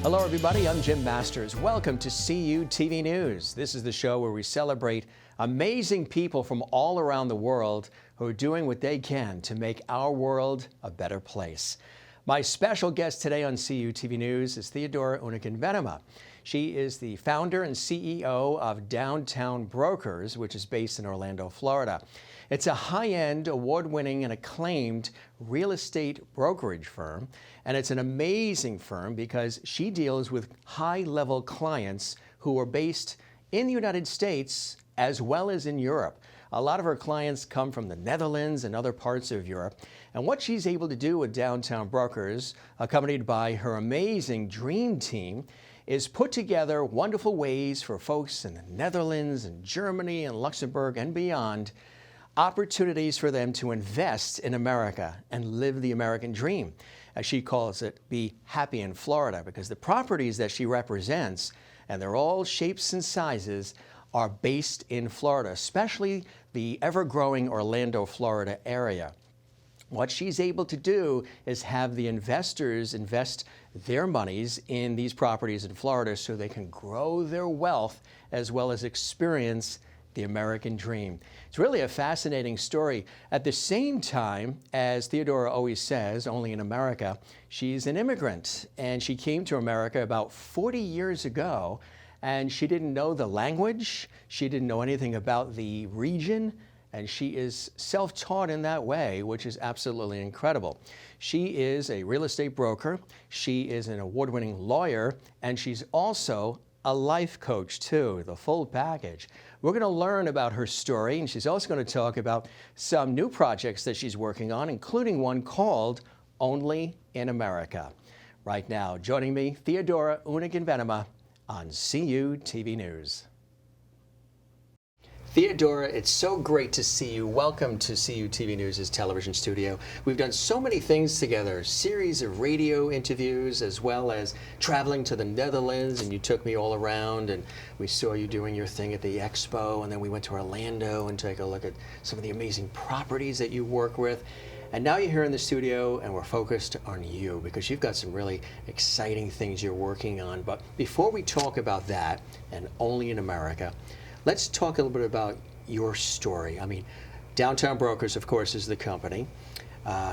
Hello everybody, I'm Jim Masters. Welcome to CUTV News. This is the show where we celebrate amazing people from all around the world who are doing what they can to make our world a better place. My special guest today on CUTV News is Theodora Uniken Venema. She is the founder and CEO of Downtown Brokers, which is based in Orlando, Florida. It's a high-end, award-winning, and acclaimed real estate brokerage firm. And it's an amazing firm because she deals with high-level clients who are based in the United States as well as in Europe. A lot of her clients come from the Netherlands and other parts of Europe. And what she's able to do with Downtown Brokers, accompanied by her amazing dream team, is put together wonderful ways for folks in the Netherlands and Germany and Luxembourg and beyond, opportunities for them to invest in America and live the American dream. As she calls it, be happy in Florida, because the properties that she represents, and they're all shapes and sizes, are based in Florida, especially the ever-growing Orlando, Florida area. What she's able to do is have the investors invest their monies in these properties in Florida so they can grow their wealth as well as experience the American dream. It's really a fascinating story. At the same time, as Theodora always says, only in America, she's an immigrant. And she came to America about 40 years ago, and she didn't know the language. She didn't know anything about the region. And she is self-taught in that way, which is absolutely incredible. She is a real estate broker. She is an award-winning lawyer, and she's also a life coach too, the full package. We're going to learn about her story, and she's also going to talk about some new projects that she's working on, including one called Only in America. Right now, joining me, Theodora Uniken Venema on CUTV News. Theodora, it's so great to see you. Welcome to CUTV News' television studio. We've done so many things together, a series of radio interviews, as well as traveling to the Netherlands, and you took me all around, and we saw you doing your thing at the expo, and then we went to Orlando and took a look at some of the amazing properties that you work with. And now you're here in the studio, and we're focused on you because you've got some really exciting things you're working on. But before we talk about that, and Only in America, let's talk a little bit about your story. I mean, Downtown Brokers, of course, is the company.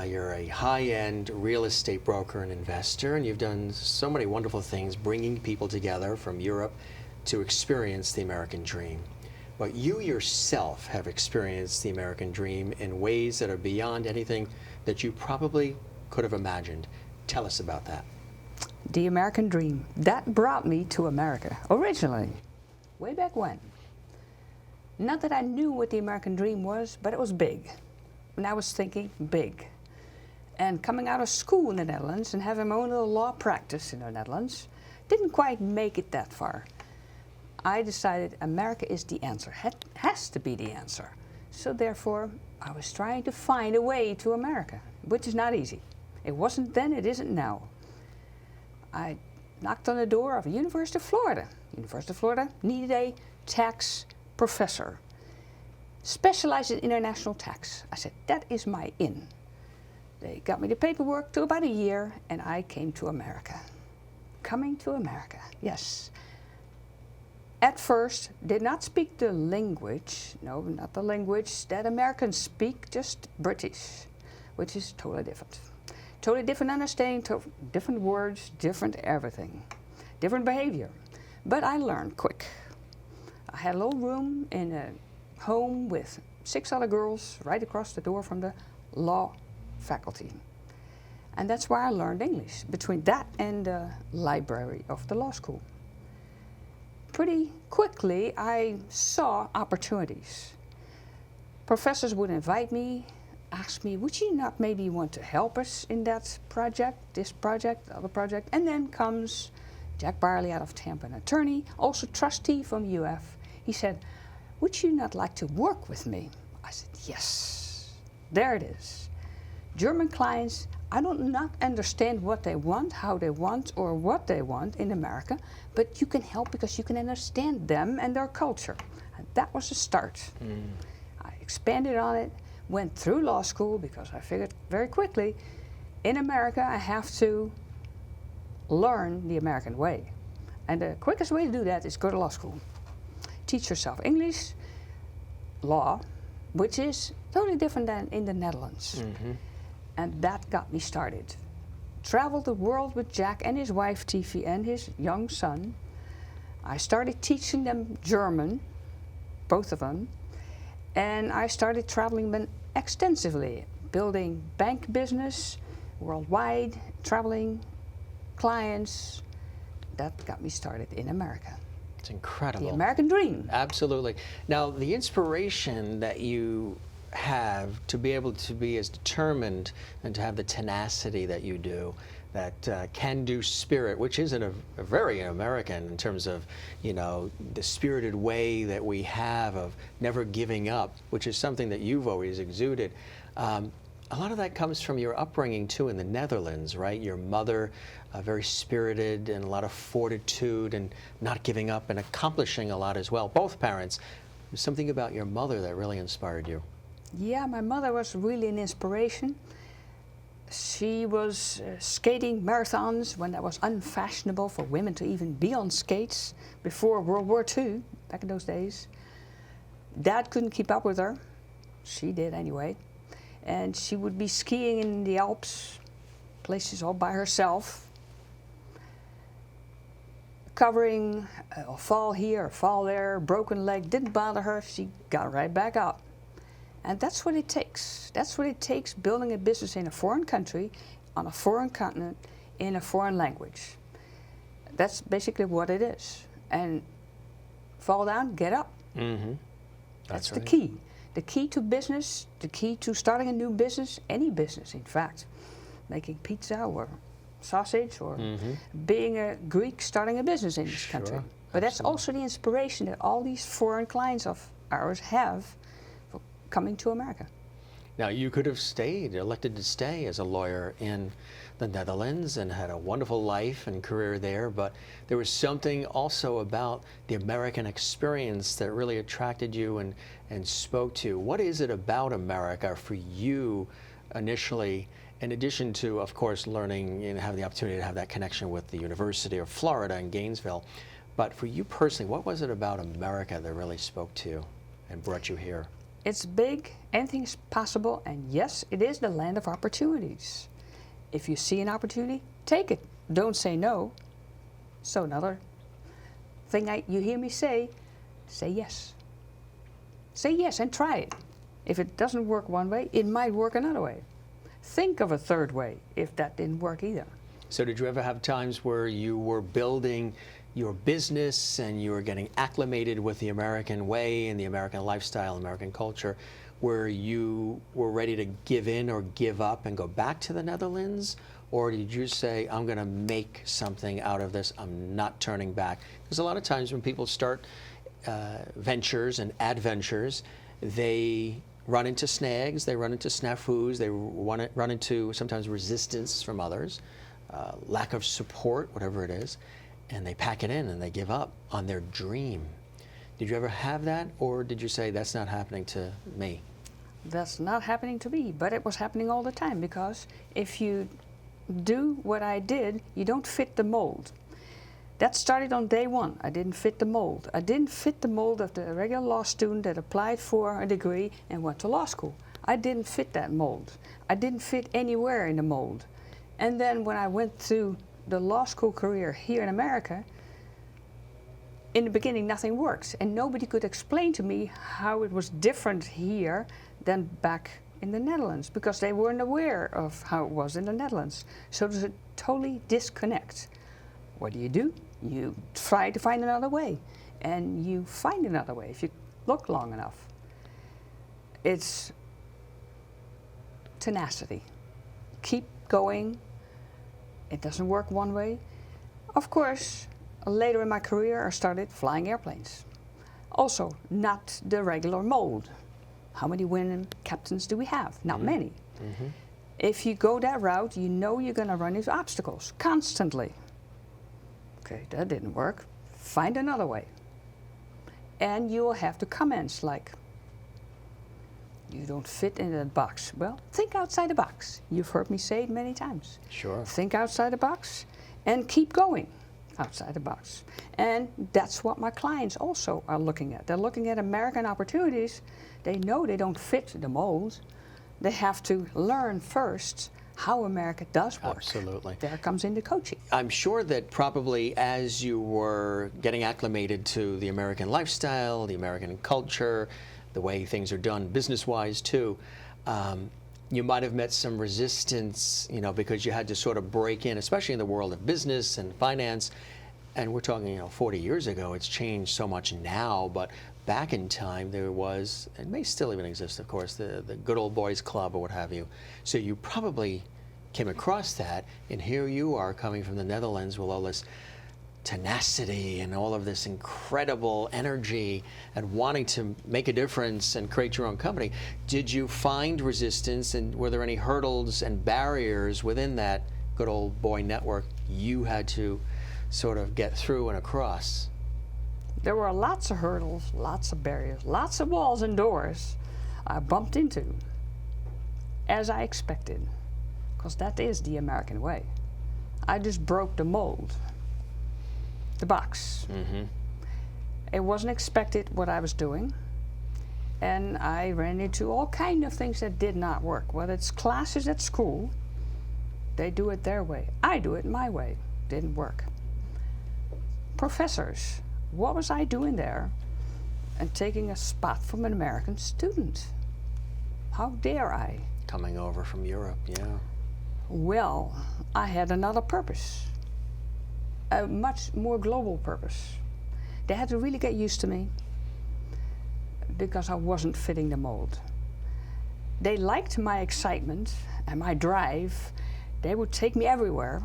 You're a high-end real estate broker and investor, and you've done so many wonderful things bringing people together from Europe to experience the American dream. But you yourself have experienced the American dream in ways that are beyond anything that you probably could have imagined. Tell us about that. The American dream. That brought me to America, originally, way back when. Not that I knew what the American dream was, but it was big. And I was thinking big. And coming out of school in the Netherlands and having my own little law practice in the Netherlands, didn't quite make it that far. I decided America is the answer, has to be the answer. So therefore, I was trying to find a way to America, which is not easy. It wasn't then, it isn't now. I knocked on the door of the University of Florida. University of Florida needed a tax professor, specialized in international tax. I said, that is my in. They got me the paperwork, took about a year, and I came to America. Coming to America, yes. At first, did not speak the language, no, not the language that Americans speak, just British, which is totally different. Totally different understanding, different words, different everything, different behavior. But I learned quick. I had a little room in a home with 6 other girls right across the door from the law faculty. And that's where I learned English, between that and the library of the law school. Pretty quickly, I saw opportunities. Professors would invite me, ask me, would you not maybe want to help us in that project, this project, the other project? And then comes Jack Barley out of Tampa, an attorney, also trustee from UF. He said, would you not like to work with me? I said, yes. There it is. German clients, I do not understand what they want, how they want, or what they want in America, but you can help because you can understand them and their culture. And that was the start. I expanded on it, went through law school because I figured very quickly, in America I have to learn the American way. And the quickest way to do that is go to law school. Teach yourself English, law, which is totally different than in the Netherlands. And that got me started. Traveled the world with Jack and his wife Tiffy and his young son. I started teaching them German, both of them, and I started traveling them extensively, building bank business worldwide, traveling, clients. That got me started in America. It's incredible. The American dream. Absolutely. Now, the inspiration that you have to be able to be as determined and to have the tenacity that you do, that can-do spirit, which is a very American in terms of, you know, the spirited way that we have of never giving up, which is something that you've always exuded. A lot of that comes from your upbringing too in the Netherlands, right? Your mother, very spirited and a lot of fortitude and not giving up and accomplishing a lot as well. Both parents. There's something about your mother that really inspired you. Yeah, my mother was really an inspiration. She was skating marathons when that was unfashionable for women to even be on skates before World War II, back in those days. Dad couldn't keep up with her. She did anyway. And she would be skiing in the Alps, places all by herself, covering a fall here, a fall there, broken leg, didn't bother her. She got right back up. And that's what it takes. That's what it takes, building a business in a foreign country, on a foreign continent, in a foreign language. That's basically what it is. And fall down, get up. That's the key. The key to business, the key to starting a new business, any business in fact. Making pizza or sausage or being a Greek starting a business in this country. But that's also the inspiration that all these foreign clients of ours have for coming to America. Now, you could have stayed, elected to stay as a lawyer in the Netherlands and had a wonderful life and career there, but there was something also about the American experience that really attracted you and spoke to you. What is it about America for you initially, in addition to, of course, learning and having the opportunity to have that connection with the University of Florida in Gainesville, but for you personally, what was it about America that really spoke to you and brought you here? It's big, anything is possible, and yes, it is the land of opportunities. If you see an opportunity, take it. Don't say no. So another thing you hear me say yes. Say yes and try it. If it doesn't work one way, it might work another way. Think of a third way if that didn't work either. So did you ever have times where you were building your business and you were getting acclimated with the American way and the American lifestyle, American culture, where you were ready to give in or give up and go back to the Netherlands? Or did you say, I'm going to make something out of this, I'm not turning back? Because a lot of times when people start ventures and adventures, they run into snags, they run into snafus, they run into sometimes resistance from others, lack of support, whatever it is, and they pack it in and they give up on their dream. Did you ever have that, or did you say, that's not happening to me? That's not happening to me, but it was happening all the time, because if you do what I did, you don't fit the mold. That started on day one. I didn't fit the mold. I didn't fit the mold of the regular law student that applied for a degree and went to law school. I didn't fit that mold. I didn't fit anywhere in the mold. And then when I went through the law school career here in America, in the beginning nothing worked, and nobody could explain to me how it was different here than back in the Netherlands, because they weren't aware of how it was in the Netherlands. So there's a totally disconnect. What do? You try to find another way, and you find another way if you look long enough. It's tenacity. Keep going. It doesn't work one way. Of course, later in my career, I started flying airplanes. Also, not the regular mold. How many women captains do we have? Not many. If you go that route, you know you're going to run into obstacles constantly. Okay, that didn't work. Find another way. And you will have to comments like, you don't fit in that box. Well, think outside the box. You've heard me say it many times. Sure. Think outside the box and keep going outside the box. And that's what my clients also are looking at. They're looking at American opportunities. They know they don't fit the mold. They have to learn first how America does work. Absolutely. There comes in the coaching. I'm sure that probably as you were getting acclimated to the American lifestyle, the American culture, the way things are done business-wise too, you might have met some resistance, you know, because you had to sort of break in, especially in the world of business and finance. And we're talking, you know, 40 years ago. It's changed so much now, but back in time there was, it may still even exist, of course, the good old boys club or what have you. So you probably came across that, and here you are coming from the Netherlands with all this tenacity and all of this incredible energy and wanting to make a difference and create your own company. Did you find resistance, and were there any hurdles and barriers within that good old boy network you had to sort of get through and across? There were lots of hurdles, lots of barriers, lots of walls and doors I bumped into, as I expected, because that is the American way. I just broke the mold, the box. Mm-hmm. It wasn't expected what I was doing, and I ran into all kinds of things that did not work. Whether it's classes at school, they do it their way. I do it my way. Didn't work. Professors, what was I doing there and taking a spot from an American student? How dare I? Coming over from Europe, yeah. Well, I had another purpose, a much more global purpose. They had to really get used to me because I wasn't fitting the mold. They liked my excitement and my drive. They would take me everywhere,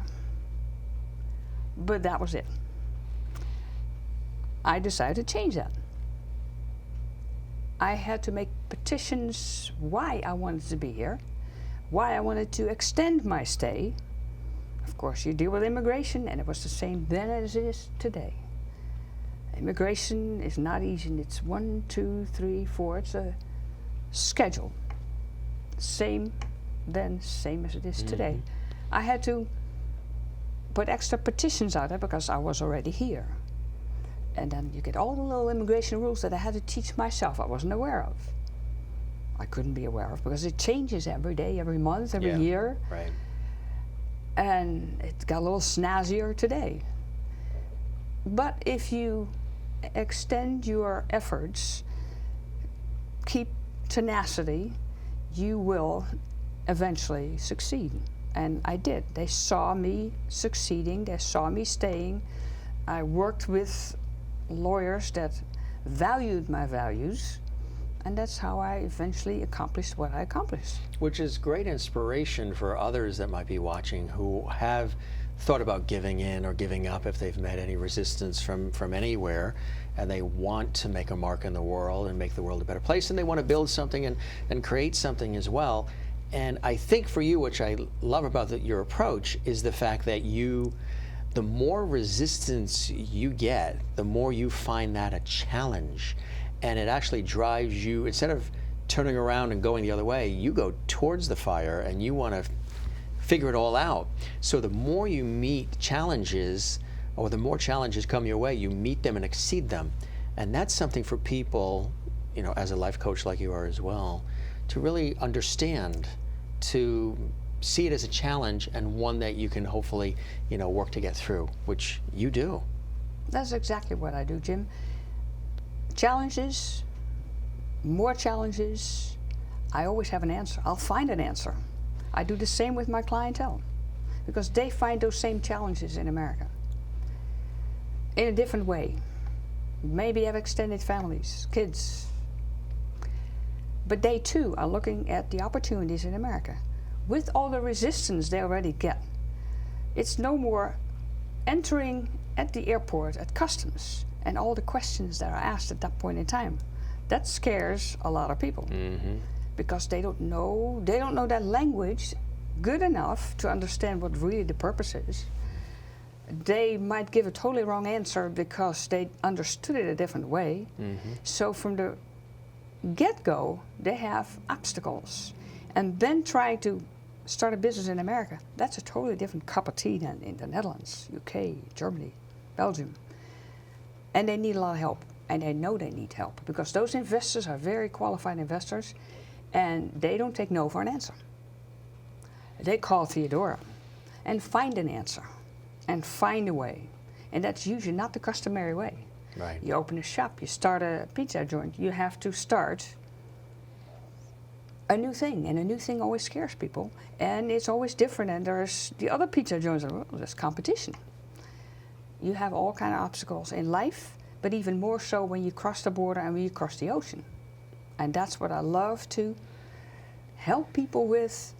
but that was it. I decided to change that. I had to make petitions why I wanted to be here, why I wanted to extend my stay. Of course, you deal with immigration, and it was the same then as it is today. Immigration is not easy. It's 1, 2, 3, 4. It's a schedule. Same then, same as it is today. I had to put extra petitions out there because I was already here. And then you get all the little immigration rules that I had to teach myself I wasn't aware of. I couldn't be aware of because it changes every day, every month, every year. Right. And it got a little snazzier today. But if you extend your efforts, keep tenacity, you will eventually succeed. And I did. They saw me succeeding, they saw me staying. I worked with lawyers that valued my values, and that's how I eventually accomplished what I accomplished. Which is great inspiration for others that might be watching who have thought about giving in or giving up if they've met any resistance from anywhere, and they want to make a mark in the world and make the world a better place, and they want to build something and create something as well. And I think for you, which I love about your approach, is the fact that the more resistance you get, the more you find that a challenge. And it actually drives you, instead of turning around and going the other way, you go towards the fire and you want to figure it all out. So the more you meet challenges, or the more challenges come your way, you meet them and exceed them. And that's something for people, you know, as a life coach like you are as well, to really understand, to see it as a challenge and one that you can hopefully, you know, work to get through, which you do. That's exactly what I do, Jim. Challenges, more challenges, I always have an answer. I'll find an answer. I do the same with my clientele because they find those same challenges in America in a different way. Maybe have extended families, kids, but they too are looking at the opportunities in America. With all the resistance they already get, it's no more entering at the airport, at customs, and all the questions that are asked at that point in time. That scares a lot of people because they don't know that language good enough to understand what really the purpose is. They might give a totally wrong answer because they understood it a different way. So from the get-go, they have obstacles. And then trying to start a business in America, that's a totally different cup of tea than in the Netherlands, UK, Germany, Belgium. And they need a lot of help. And they know they need help because those investors are very qualified investors and they don't take no for an answer. They call Theodora and find an answer and find a way. And that's usually not the customary way. Right. You open a shop, you start a pizza joint, you have to start a new thing, and a new thing always scares people, and it's always different, and there's the other pizza joints, well, there's competition. You have all kind of obstacles in life, but even more so when you cross the border and when you cross the ocean. And that's what I love to help people with,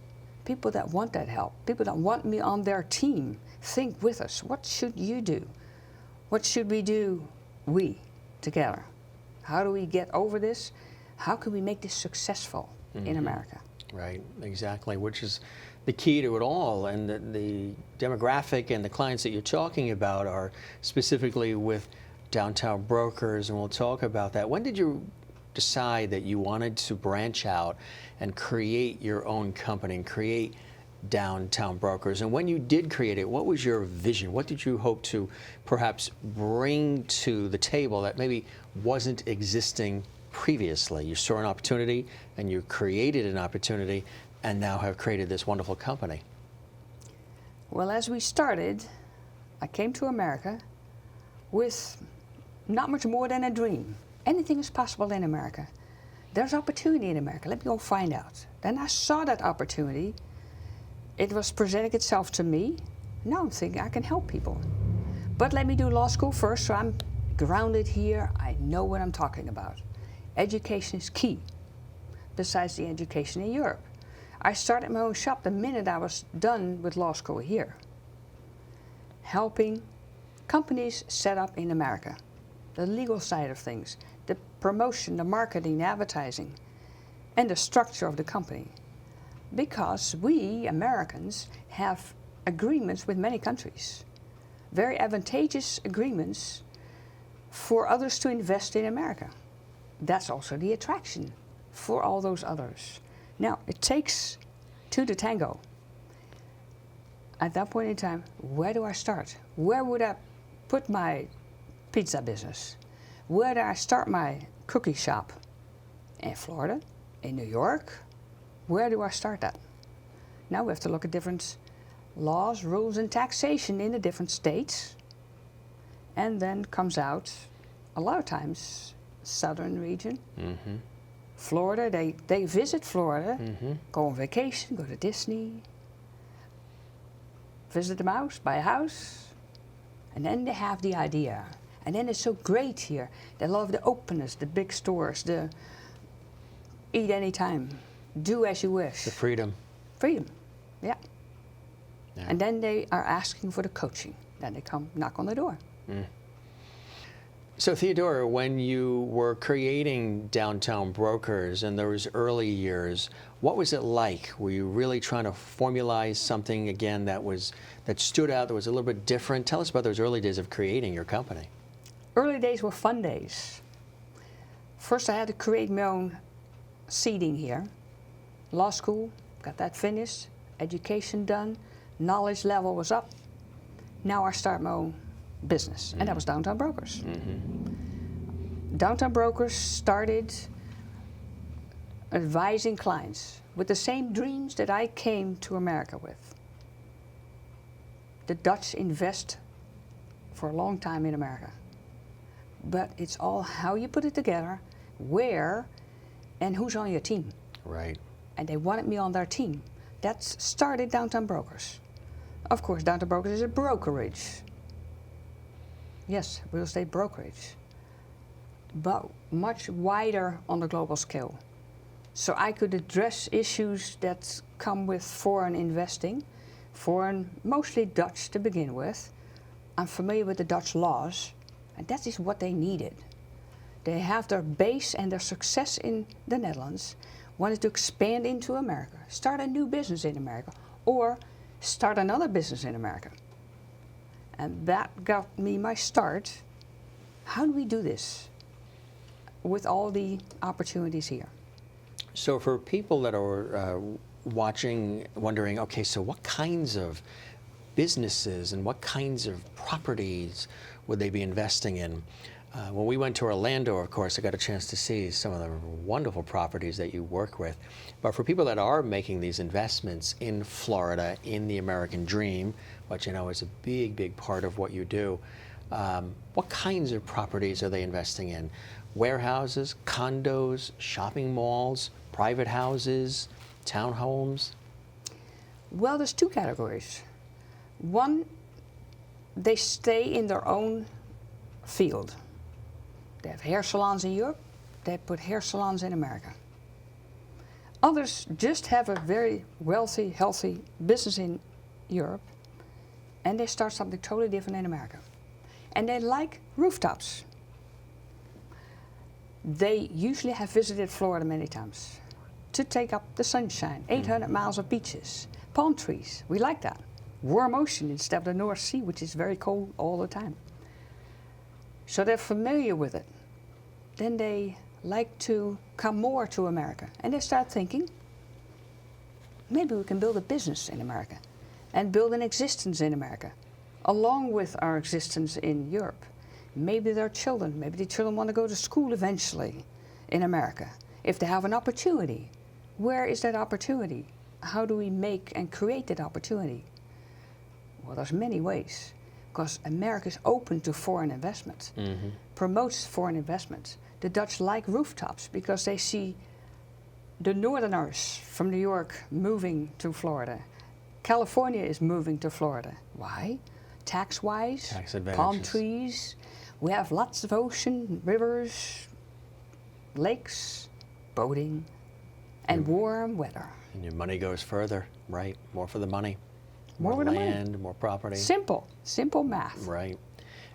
people that want that help, people that want me on their team. Think with us, what should you do? What should we do, we, together? How do we get over this? How can we make this successful in America? Right, exactly, which is the key to it all. And the demographic and the clients that you're talking about are specifically with downtown brokers, and we'll talk about that. When did you decide that you wanted to branch out and create your own company and create downtown brokers? And when you did create it, what was your vision? What did you hope to perhaps bring to the table that maybe wasn't existing previously? You saw an opportunity and you created an opportunity and now have created this wonderful company. Well, as we started, I came to America with not much more than a dream. Anything is possible in America. There's opportunity in America. Let me go find out. Then I saw that opportunity. It was presenting itself to me. Now I'm thinking I can help people. But let me do law school first, so I'm grounded here. I know what I'm talking about. Education is key, besides the education in Europe. I started my own shop the minute I was done with law school here, helping companies set up in America, the legal side of things, the promotion, the marketing, the advertising, and the structure of the company. Because we, Americans, have agreements with many countries, very advantageous agreements for others to invest in America. That's also the attraction for all those others. Now, it takes two to tango. At that point in time, where do I start? Where would I put my pizza business? Where do I start my cookie shop? In Florida? In New York? Where do I start that? Now we have to look at different laws, rules, and taxation in the different states. And then comes out, a lot of times, southern region. Florida, they visit Florida, go on vacation, go to Disney, visit the mouse, buy a house, and then they have the idea. And then it's so great here. They love the openness, the big stores, the eat anytime, do as you wish. The freedom. Freedom, yeah. And then they are asking for the coaching. Then they come knock on the door. So Theodora, when you were creating Downtown Brokers in those early years, what was it like? Were you really trying to formalize something again that stood out, that was a little bit different? Tell us about those early days of creating your company. Early days were fun days. First I had to create my own seating here. Law school, got that finished, education done, knowledge level was up. Now I start my own business, and that was Downtown Brokers. Downtown Brokers started advising clients with the same dreams that I came to America with. The Dutch invest for a long time in America, but it's all how you put it together, where, and who's on your team. Right. And they wanted me on their team. That started Downtown Brokers. Of course, Downtown Brokers is a brokerage. Yes, real estate brokerage, but much wider on the global scale. So I could address issues that come with foreign investing, foreign, mostly Dutch to begin with. I'm familiar with the Dutch laws, and that is what they needed. They have their base and their success in the Netherlands, wanted to expand into America, start a new business in America, or start another business in America. And that got me my start. How do we do this with all the opportunities here? So for people that are wondering, okay, so what kinds of businesses and what kinds of properties would they be investing in? When we went to Orlando, of course, I got a chance to see some of the wonderful properties that you work with. But for people that are making these investments in Florida, in the American dream, which is a big, big part of what you do, what kinds of properties are they investing in? Warehouses, condos, shopping malls, private houses, townhomes? Well, there's two categories. One, they stay in their own field. They have hair salons in Europe, they put hair salons in America. Others just have a very wealthy, healthy business in Europe, and they start something totally different in America. And they like rooftops. They usually have visited Florida many times to take up the sunshine, 800 miles of beaches, palm trees. We like that. Warm ocean instead of the North Sea, which is very cold all the time. So they're familiar with it. Then they like to come more to America. And they start thinking, maybe we can build a business in America and build an existence in America, along with our existence in Europe. Maybe their children, maybe the children want to go to school eventually in America. If they have an opportunity, where is that opportunity? How do we make and create that opportunity? Well, there's many ways, because America is open to foreign investment, promotes foreign investment. The Dutch like rooftops because they see the Northerners from New York moving to Florida. California is moving to Florida. Why? Tax-wise, Tax advantages. Palm trees. We have lots of ocean, rivers, lakes, boating, and warm weather. And your money goes further, right? More for the money. More for the money. Land, more property. Simple math. Right.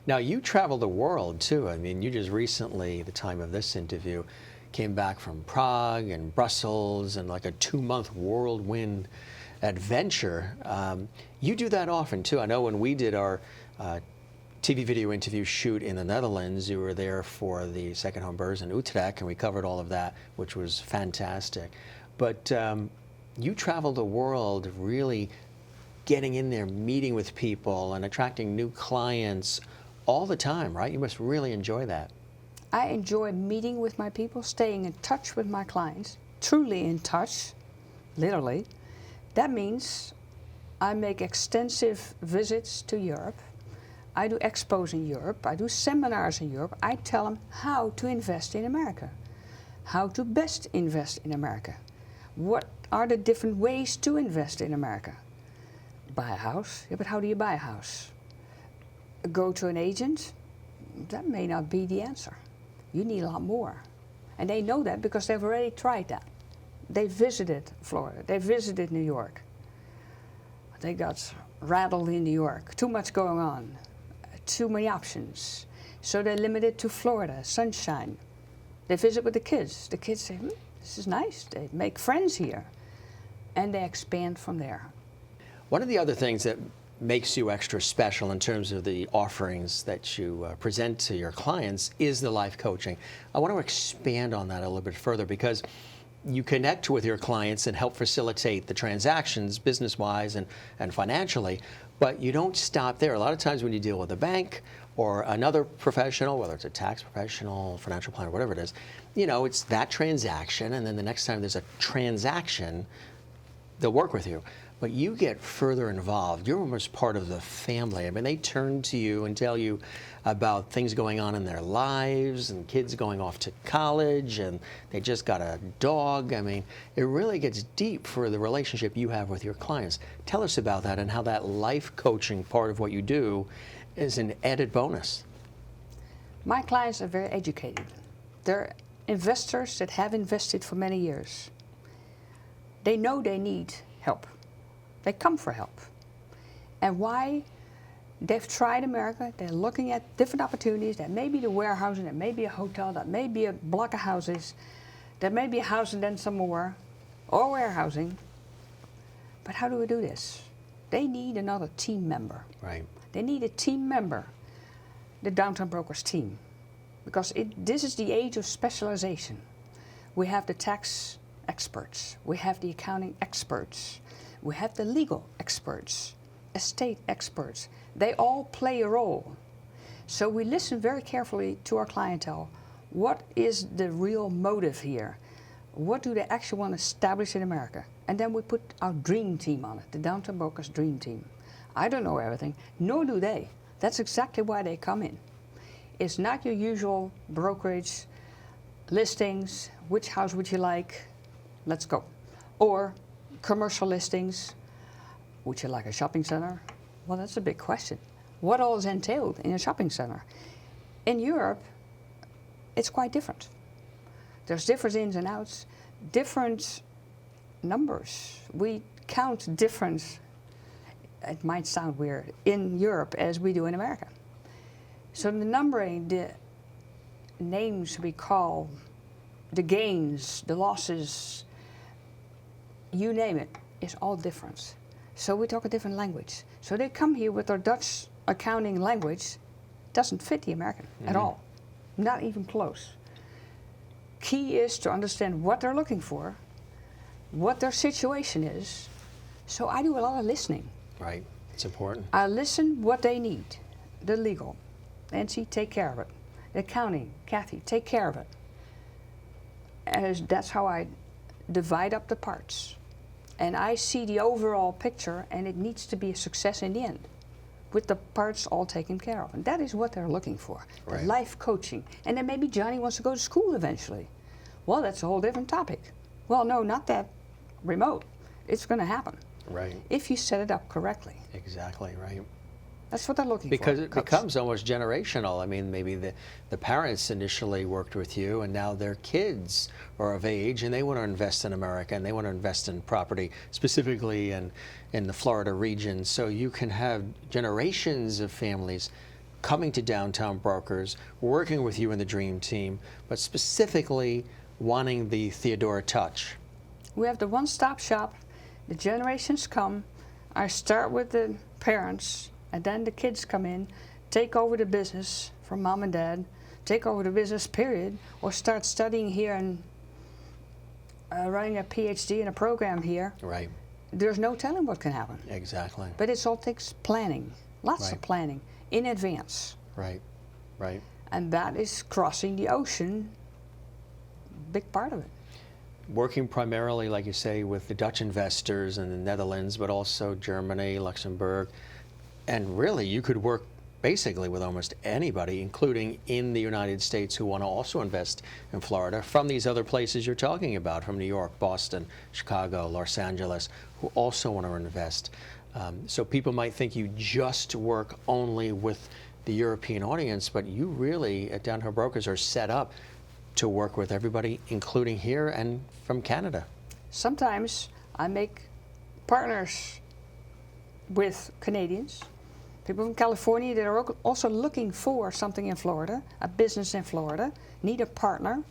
Now, you travel the world, too. I mean, you just recently, the time of this interview, came back from Prague and Brussels and like a 2-month whirlwind adventure. You do that often, too. I know when we did our TV video interview shoot in the Netherlands, you were there for the second home beurs in Utrecht, and we covered all of that, which was fantastic. But you travel the world really getting in there, meeting with people and attracting new clients all the time, right? You must really enjoy that. I enjoy meeting with my people, staying in touch with my clients, truly in touch, literally. That means I make extensive visits to Europe. I do expos in Europe. I do seminars in Europe. I tell them how to invest in America, how to best invest in America. What are the different ways to invest in America? Buy a house? Yeah, but how do you buy a house? Go to an agent? That may not be the answer. You need a lot more. And they know that because they've already tried that. They visited Florida. They visited New York. They got rattled in New York. Too much going on. Too many options. So they limit it to Florida, sunshine. They visit with the kids. The kids say, this is nice. They make friends here. And they expand from there. One of the other things that makes you extra special in terms of the offerings that you present to your clients is the life coaching. I want to expand on that a little bit further because you connect with your clients and help facilitate the transactions business-wise and financially, but you don't stop there. A lot of times when you deal with a bank or another professional, whether it's a tax professional, financial planner, whatever it is, it's that transaction, and then the next time there's a transaction, they'll work with you. But you get further involved. You're almost part of the family. I mean, they turn to you and tell you about things going on in their lives and kids going off to college and they just got a dog. I mean, it really gets deep for the relationship you have with your clients. Tell us about that and how that life coaching part of what you do is an added bonus. My clients are very educated. They're investors that have invested for many years. They know they need help. They come for help. And why? They've tried America. They're looking at different opportunities. That may be the warehousing, that may be a hotel, that may be a block of houses, that may be a house and then some more, or warehousing. But how do we do this? They need another team member. Right. They need a team member, the Downtown Brokers team, because this is the age of specialization. We have the tax experts, we have the accounting experts, we have the legal experts, estate experts. They all play a role. So we listen very carefully to our clientele. What is the real motive here? What do they actually want to establish in America? And then we put our dream team on it, the Downtown Brokers Dream Team. I don't know everything, nor do they. That's exactly why they come in. It's not your usual brokerage listings, which house would you like? Let's go. Or commercial listings, would you like a shopping center? Well, that's a big question. What all is entailed in a shopping center? In Europe, it's quite different. There's different ins and outs, different numbers. We count different, it might sound weird, in Europe as we do in America. So the numbering, the names we call, the gains, the losses, you name it, is all different. So we talk a different language. So they come here with their Dutch accounting language, doesn't fit the American at all, not even close. Key is to understand what they're looking for, what their situation is. So I do a lot of listening. Right, it's important. I listen what they need. The legal, Nancy, take care of it. The accounting, Kathy, take care of it. And that's how I divide up the parts. And I see the overall picture, and it needs to be a success in the end, with the parts all taken care of. And that is what they're looking for, the Right. life coaching. And then maybe Johnny wants to go to school eventually. Well, that's a whole different topic. Well, no, not that remote. It's going to happen Right, if you set it up correctly. exactly, right. That's what they're looking Because for. it becomes almost generational. I mean, maybe the parents initially worked with you, and now their kids are of age, and they want to invest in America, and they want to invest in property, specifically in the Florida region. So you can have generations of families coming to Downtown Brokers, working with you in the Dream Team, but specifically wanting the Theodora touch. We have the one-stop shop. The generations come. I start with the parents, and then the kids come in, take over the business from mom and dad, take over the business, period, or start studying here and running a PhD in a program here. Right, There's no telling what can happen. exactly. But it all takes planning, lots of Right. planning in advance. Right, right. And that is crossing the ocean, big part of it. Working primarily, like you say, with the Dutch investors in the Netherlands, but also Germany, Luxembourg. And really, you could work basically with almost anybody, including in the United States, who want to also invest in Florida from these other places you're talking about, from New York, Boston, Chicago, Los Angeles, who also want to invest. So people might think you just work only with the European audience, but you really, at Downtown Brokers, are set up to work with everybody, including here and from Canada. Sometimes I make partners with Canadians, people from California that are also looking for something in Florida, a business in Florida, need a partner,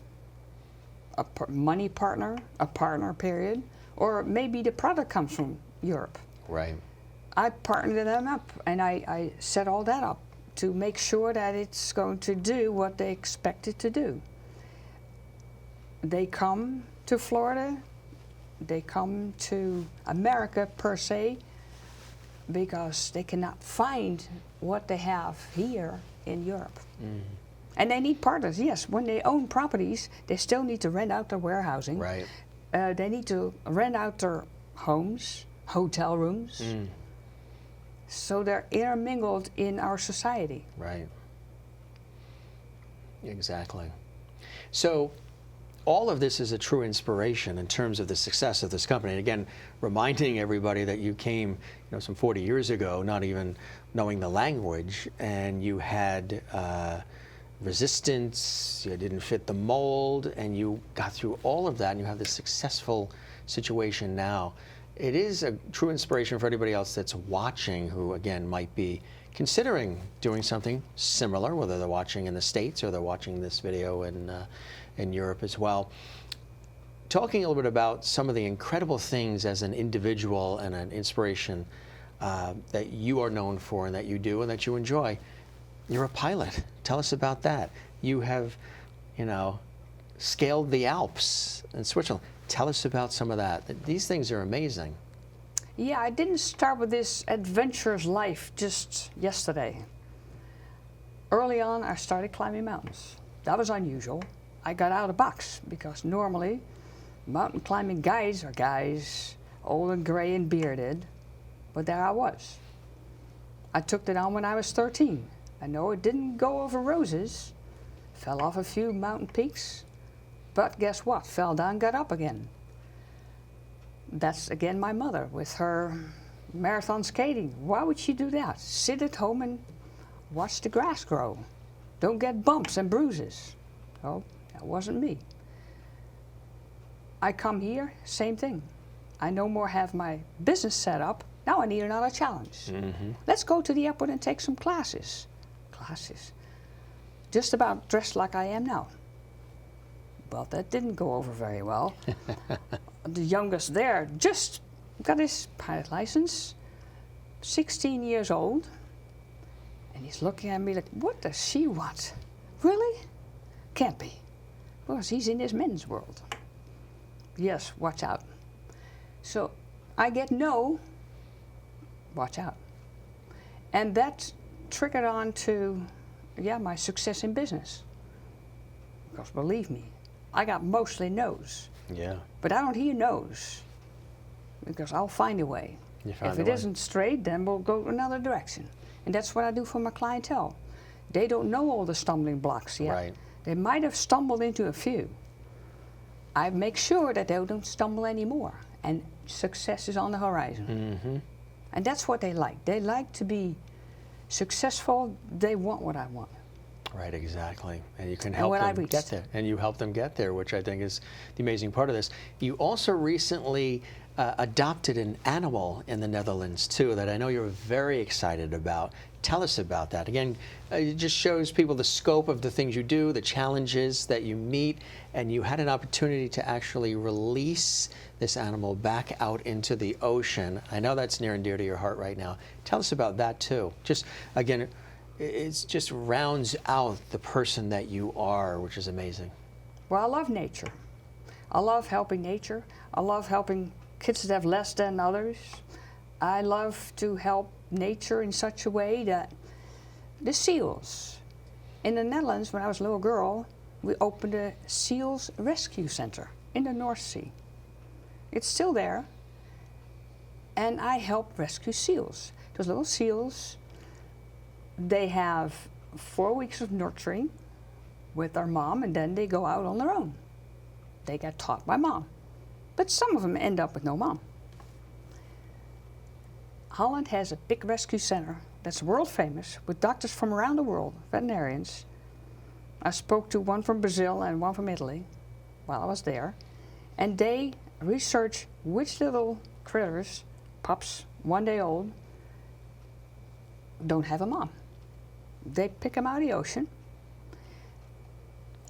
a money partner, a partner period, or maybe the product comes from Europe. Right. I partner them up, and I set all that up to make sure that it's going to do what they expect it to do. They come to Florida, they come to America per se, because they cannot find what they have here in Europe. And they need partners, yes. When they own properties, they still need to rent out their warehousing. Right. They need to rent out their homes, hotel rooms. So they're intermingled in our society. Right. Exactly. So all of this is a true inspiration in terms of the success of this company. And again, reminding everybody that you came, some 40 years ago, not even knowing the language, and you had resistance, you didn't fit the mold, and you got through all of that, and you have this successful situation now. It is a true inspiration for anybody else that's watching who, again, might be considering doing something similar, whether they're watching in the States or they're watching this video in Europe as well. Talking a little bit about some of the incredible things as an individual and an inspiration that you are known for and that you do and that you enjoy. You're a pilot. Tell us about that. You have, scaled the Alps in Switzerland. Tell us about some of that. These things are amazing. Yeah, I didn't start with this adventurous life just yesterday. Early on, I started climbing mountains. That was unusual. I got out of the box because normally mountain climbing guides are guys old and gray and bearded, but there I was. I took it on when I was 13. I know it didn't go over roses, fell off a few mountain peaks, but guess what? Fell down, got up again. That's again my mother with her marathon skating. Why would she do that? Sit at home and watch the grass grow. Don't get bumps and bruises. Oh, that wasn't me. I come here, same thing. I no more have my business set up. Now I need another challenge. Let's go to the airport and take some classes. Just about dressed like I am now. Well, that didn't go over very well. The youngest there just got his pilot license, 16 years old, and he's looking at me like, what does she want? Really? Can't be. Because he's in his men's world. Yes, watch out. So I get no, watch out. And that triggered on to, my success in business. Because believe me, I got mostly no's. Yeah. But I don't hear no's. Because I'll find a way. If it isn't straight, then we'll go another direction. And that's what I do for my clientele. They don't know all the stumbling blocks yet. Right. They might have stumbled into a few. I make sure that they don't stumble anymore. And success is on the horizon. And that's what they like. They like to be successful. They want what I want. Right, exactly. And you can help them get there. And you help them get there, which I think is the amazing part of this. You also recently adopted an animal in the Netherlands, too, that I know you're very excited about. Tell us about that. Again, it just shows people the scope of the things you do, the challenges that you meet, and you had an opportunity to actually release this animal back out into the ocean. I know that's near and dear to your heart right now. Tell us about that, too. Just, again, it just rounds out the person that you are, which is amazing. Well, I love nature. I love helping nature. I love helping kids that have less than others. I love to help nature in such a way that the seals. In the Netherlands, when I was a little girl, we opened a seals rescue center in the North Sea. It's still there. And I help rescue seals. Those little seals, they have 4 weeks of nurturing with their mom, and then they go out on their own. They get taught by mom. But some of them end up with no mom. Holland has a big rescue center that's world famous with doctors from around the world, veterinarians. I spoke to one from Brazil and one from Italy while I was there, and they research which little critters, pups, 1 day old, don't have a mom. They pick them out of the ocean,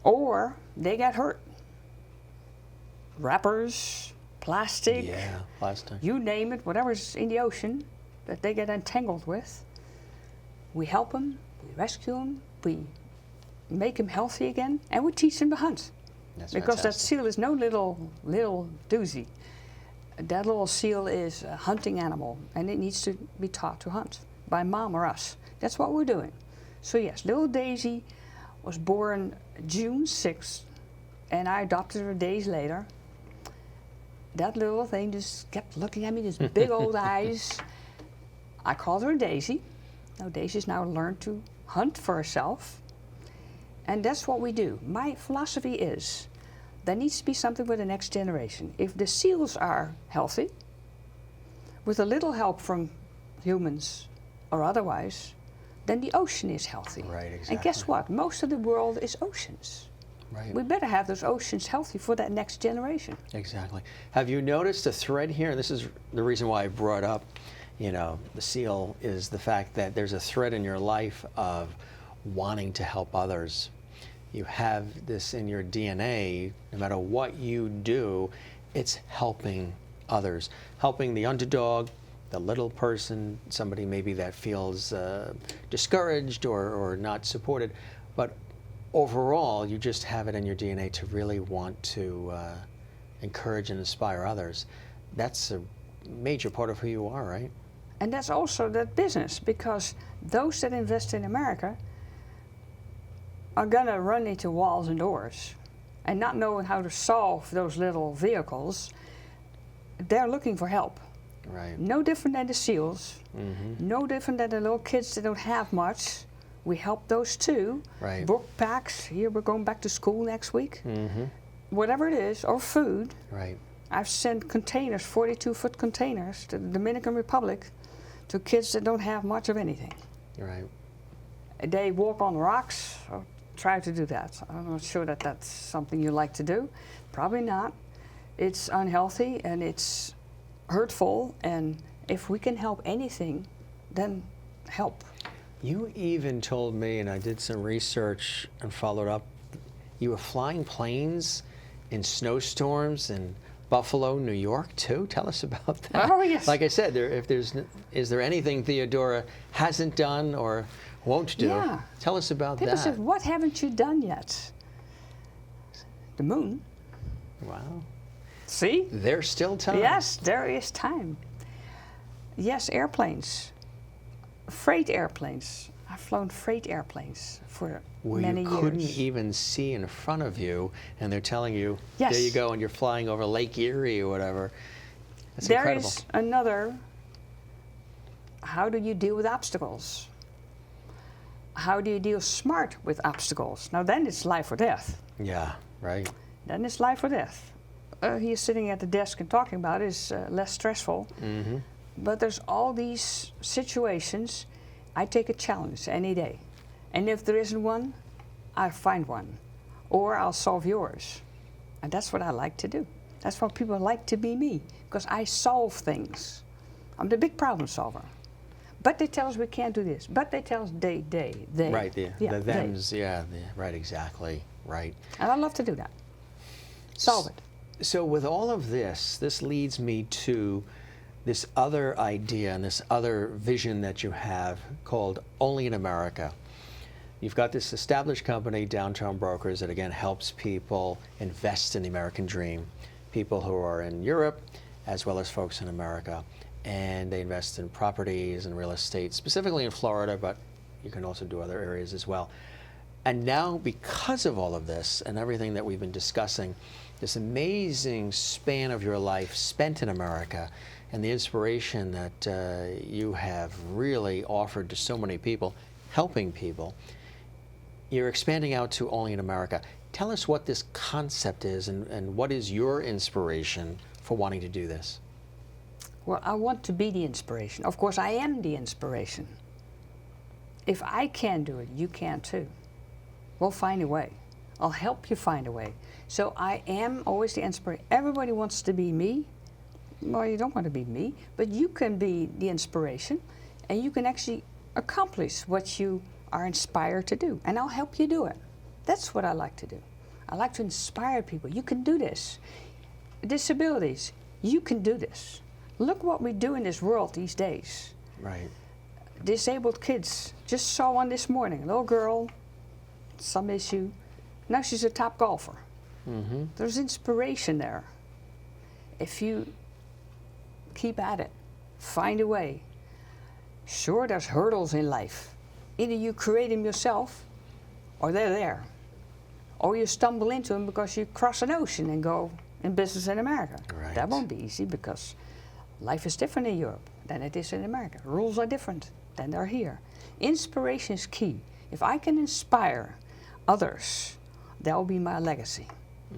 or they get hurt. Wrappers, plastic, you name it, whatever's in the ocean that they get entangled with. We help them, we rescue them, we make them healthy again, and we teach them to hunt. That's because fantastic. That seal is no little doozy. That little seal is a hunting animal, and it needs to be taught to hunt by mom or us. That's what we're doing. So yes, little Daisy was born June 6th, and I adopted her days later. That little thing just kept looking at me, these big old eyes. I called her Daisy. Now Daisy's now learned to hunt for herself. And that's what we do. My philosophy is there needs to be something for the next generation. If the seals are healthy, with a little help from humans or otherwise, then the ocean is healthy. Right, exactly. And guess what? Most of the world is oceans. Right. We better have those oceans healthy for that next generation. Exactly. Have you noticed a thread here? This is the reason why I brought up, the seal, is the fact that there's a thread in your life of wanting to help others. You have this in your DNA. No matter what you do, it's helping others, helping the underdog, the little person, somebody maybe that feels discouraged or not supported. But overall, you just have it in your DNA to really want to encourage and inspire others, that's a major part of who you are, right? And that's also that business, because those that invest in America are gonna run into walls and doors. And not knowing how to solve those little vehicles, they're looking for help. Right. No different than the SEALs, no different than the little kids that don't have much. We help those too. Right. Book packs, here we're going back to school next week. Whatever it is, or food. Right. I've sent containers, 42-foot containers, to the Dominican Republic to kids that don't have much of anything. Right. They walk on rocks. Or try to do that. I'm not sure that that's something you like to do. Probably not. It's unhealthy and it's hurtful, and if we can help anything, then help. You even told me, and I did some research and followed up, you were flying planes in snowstorms in Buffalo, New York, too? Tell us about that. Oh, yes. Like I said, is there anything Theodora hasn't done or won't do? Yeah. Tell us about People that. say, what haven't you done yet? The moon. Wow. See? There's still time. Yes, there is time. Yes, airplanes. Freight airplanes. I've flown freight airplanes for Where many you couldn't years. even see in front of you, and they're telling you, Yes. there you go, and you're flying over Lake Erie or whatever. That's There incredible. is another, how do you deal with obstacles? How do you deal smart with obstacles? Now then it's life or death. Yeah, right. Then it's life or death. Here sitting at the desk and talking about it is less stressful. But there's all these situations. I take a challenge any day. And if there isn't one, I find one. Or I'll solve yours. And that's what I like to do. That's why people like to be me, because I solve things. I'm the big problem solver. But they tell us we can't do this. But they tell us they. Right, the they. thems, right, exactly, right. And I love to do that. Solve it. So with all of this leads me to this other idea and this other vision that you have called Only in America. You've got this established company, Downtown Brokers, that again helps people invest in the American dream. People who are in Europe, as well as folks in America. And they invest in properties and real estate, specifically in Florida, but you can also do other areas as well. And now, because of all of this and everything that we've been discussing, this amazing span of your life spent in America and the inspiration that you have really offered to so many people, helping people, you're expanding out to Only in America. Tell us what this concept is and what is your inspiration for wanting to do this? Well, I want to be the inspiration. Of course, I am the inspiration. If I can do it, you can too. We'll find a way. I'll help you find a way. So I am always the inspiration. Everybody wants to be me. Well, you don't want to be me, but you can be the inspiration, and you can actually accomplish what you are inspired to do, and I'll help you do it. That's what I like to do. I like to inspire people. You can do this. Disabilities, you can do this. Look what we do in this world these days. Right. Disabled kids. Just saw one this morning. A little girl, some issue. Now she's a top golfer. There's inspiration there. If you keep at it, find a way. Sure, there's hurdles in life. Either you create them yourself, or they're there. Or you stumble into them because you cross an ocean and go in business in America. Right. That won't be easy because life is different in Europe than it is in America. Rules are different than they're here. Inspiration is key. If I can inspire others, that will be my legacy.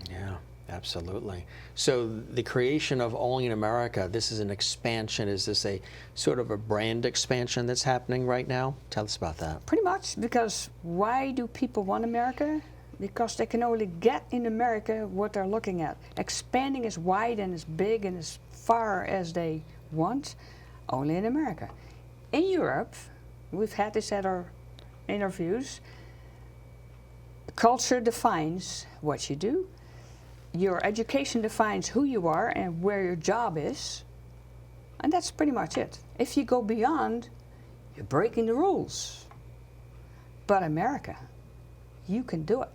Yeah, absolutely. So the creation of Only in America, this is an expansion. Is this a sort of a brand expansion that's happening right now? Tell us about that. Pretty much, because why do people want America? Because they can only get in America what they're looking at. Expanding as wide and as big and as far as they want, only in America. In Europe, we've had this at our interviews, culture defines what you do. Your education defines who you are and where your job is. And that's pretty much it. If you go beyond, you're breaking the rules. But America, you can do it.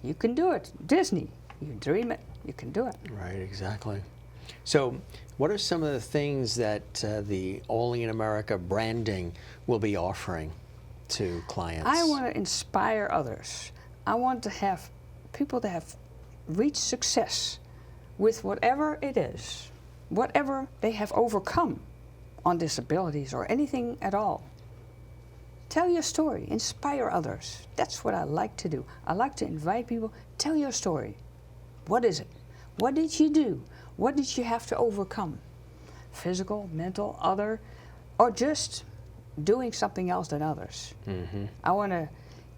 You can do it. Disney, you dream it, you can do it. Right, exactly. So what are some of the things that the Only in America branding will be offering to clients? I want to inspire others. I want to have people that have reached success with whatever it is, whatever they have overcome on disabilities or anything at all. Tell your story, inspire others. That's what I like to do. I like to invite people, tell your story. What is it? What did you do? What did you have to overcome? Physical, mental, other, or just doing something else than others. I want to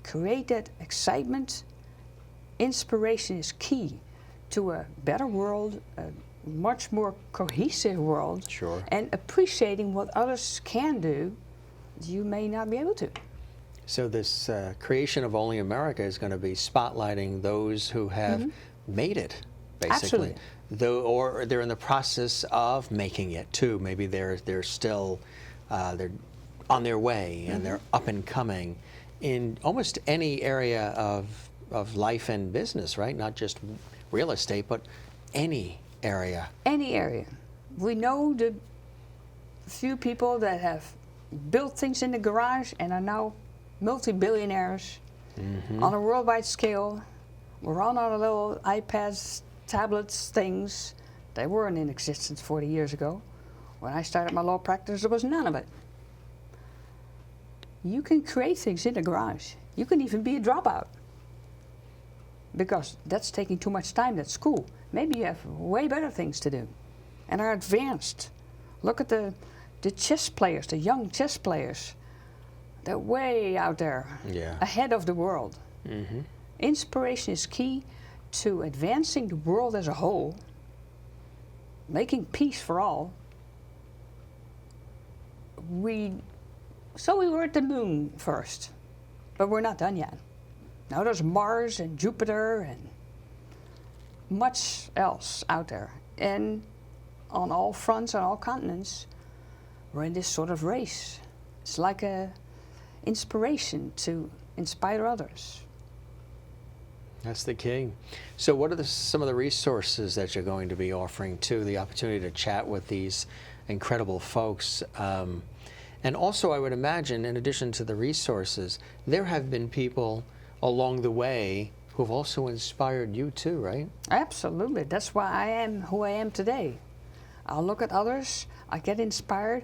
create that excitement. Inspiration is key to a better world, a much more cohesive world, Sure. and appreciating what others can do, you may not be able to. So this creation of Only America is going to be spotlighting those who have made it, basically. Absolutely. Though, or they're in the process of making it too. Maybe they're still they're on their way and they're up and coming in almost any area of life and business, right? Not just real estate, but any area. Any area. We know the few people that have built things in the garage and are now multi-billionaires on a worldwide scale. We're on our little iPads, tablets, things. They weren't in existence 40 years ago. When I started my law practice, there was none of it. You can create things in the garage. You can even be a dropout, because that's taking too much time at school. Maybe you have way better things to do and are advanced. Look at the chess players, the young chess players. They're way out there, ahead of the world. Inspiration is key to advancing the world as a whole, making peace for all. So we were at the moon first, but we're not done yet. Now there's Mars and Jupiter and much else out there. And on all fronts, on all continents, we're in this sort of race. It's like an inspiration to inspire others. That's the key. So what are some of the resources that you're going to be offering too? The opportunity to chat with these incredible folks. And also, I would imagine, in addition to the resources, there have been people along the way who've also inspired you too, right? Absolutely. That's why I am who I am today. I'll look at others, I get inspired.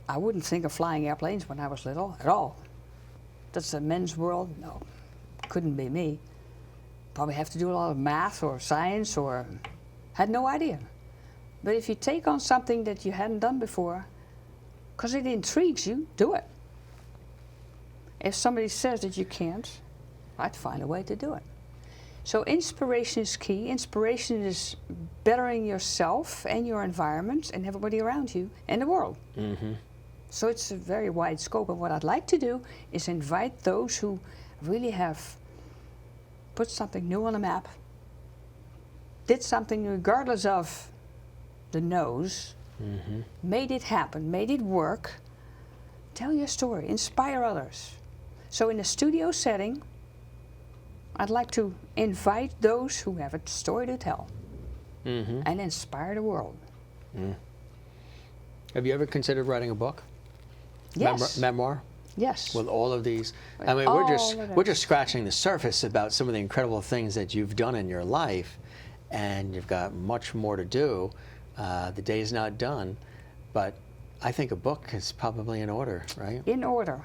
I wouldn't think of flying airplanes when I was little at all. That's a men's world. No, couldn't be me. Probably have to do a lot of math or science, or had no idea. But if you take on something that you hadn't done before, because it intrigues you, do it. If somebody says that you can't, I'd find a way to do it. So inspiration is key. Inspiration is bettering yourself and your environment and everybody around you and the world. So it's a very wide scope. And what I'd like to do is invite those who really have put something new on the map, did something regardless of the no's, made it happen, made it work. Tell your story, inspire others. So in a studio setting, I'd like to invite those who have a story to tell and inspire the world. Have you ever considered writing a book? Yes. Memoir? Yes. With all of these, I mean, we're just scratching the surface about some of the incredible things that you've done in your life, and you've got much more to do. The day's not done, but I think a book is probably in order, right? In order.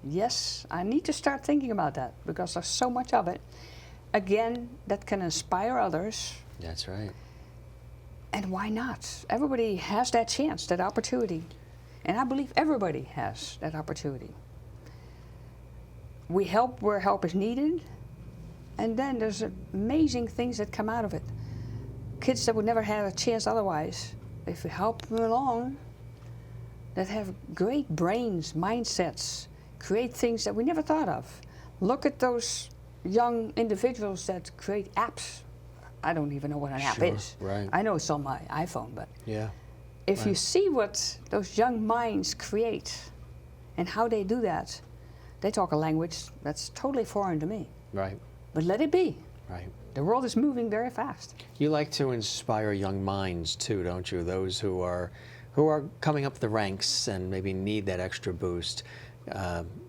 Yes, I need to start thinking about that, because there's so much of it. Again, that can inspire others. That's right. And why not? Everybody has that chance, that opportunity. And I believe everybody has that opportunity. We help where help is needed, and then there's amazing things that come out of it. Kids that would never have a chance otherwise, if we help them along, that have great brains, mindsets, create things that we never thought of. Look at those young individuals that create apps. I don't even know what an app is. Right. I know it's on my iPhone, but Yeah. if you see what those young minds create and how they do that, they talk a language that's totally foreign to me. Right. But let it be. Right. The world is moving very fast. You like to inspire young minds too, don't you? Those who are coming up the ranks and maybe need that extra boost.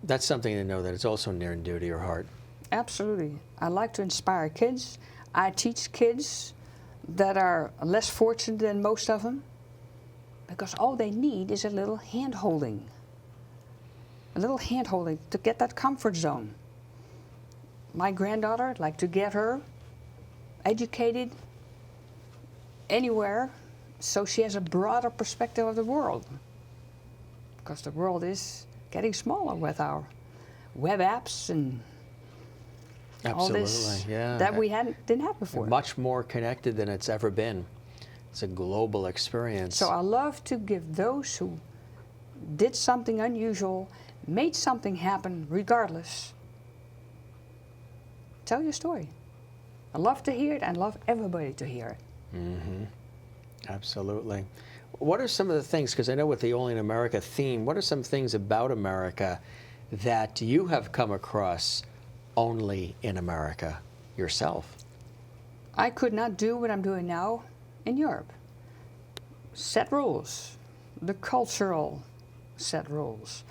That's something to know that it's also near and dear to your heart. Absolutely. I like to inspire kids. I teach kids that are less fortunate than most of them, because all they need is a little hand-holding. A little hand-holding to get that comfort zone. My granddaughter, I'd like to get her educated anywhere so she has a broader perspective of the world. Because the world is getting smaller with our web apps and all this that we didn't have before. Much more connected than it's ever been. It's a global experience. So I love to give those who did something unusual, made something happen regardless, tell your story. I love to hear it and love everybody to hear it. Mm-hmm. Absolutely. What are some of the things, because I know with the Only in America theme, what are some things about America that you have come across only in America yourself? I could not do what I'm doing now in Europe. Set rules, the cultural set rules.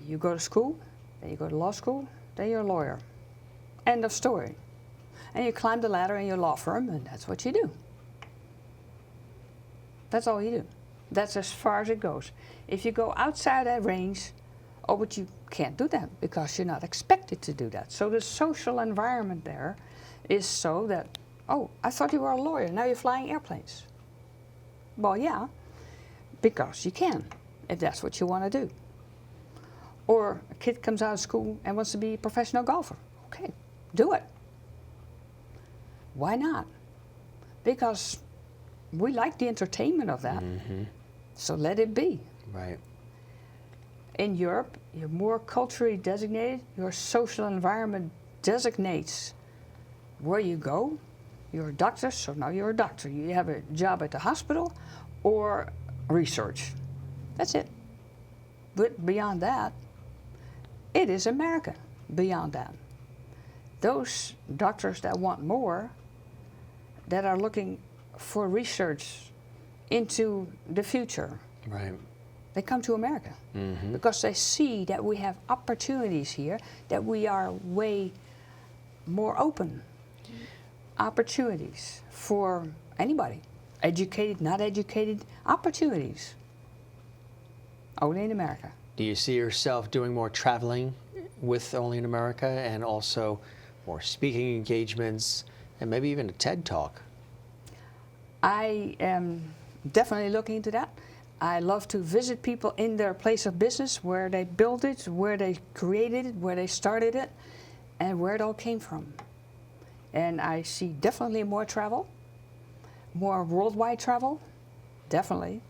You go to school, then you go to law school, then you're a lawyer. End of story. And you climb the ladder in your law firm, and that's what you do. That's all you do. That's as far as it goes. If you go outside that range, oh, but you can't do that because you're not expected to do that. So the social environment there is so that, oh, I thought you were a lawyer, now you're flying airplanes. Well, yeah, because you can, if that's what you want to do. Or a kid comes out of school and wants to be a professional golfer. Okay, do it. Why not? Because we like the entertainment of that. Mm-hmm. So let it be. Right. In Europe, you're more culturally designated. Your social environment designates where you go. You're a doctor, so now you're a doctor. You have a job at the hospital or research. That's it. But beyond that, it is America. Beyond that. Those doctors that want more, that are looking for research into the future, right, they come to America. Mm-hmm. Because they see that we have opportunities here, that we are way more open. Opportunities for anybody, educated, not educated, opportunities. Only in America. Do you see yourself doing more traveling with Only in America, and also more speaking engagements, and maybe even a TED Talk? I am definitely looking into that. I love to visit people in their place of business, where they built it, where they created it, where they started it, and where it all came from. And I see definitely more travel, more worldwide travel, definitely.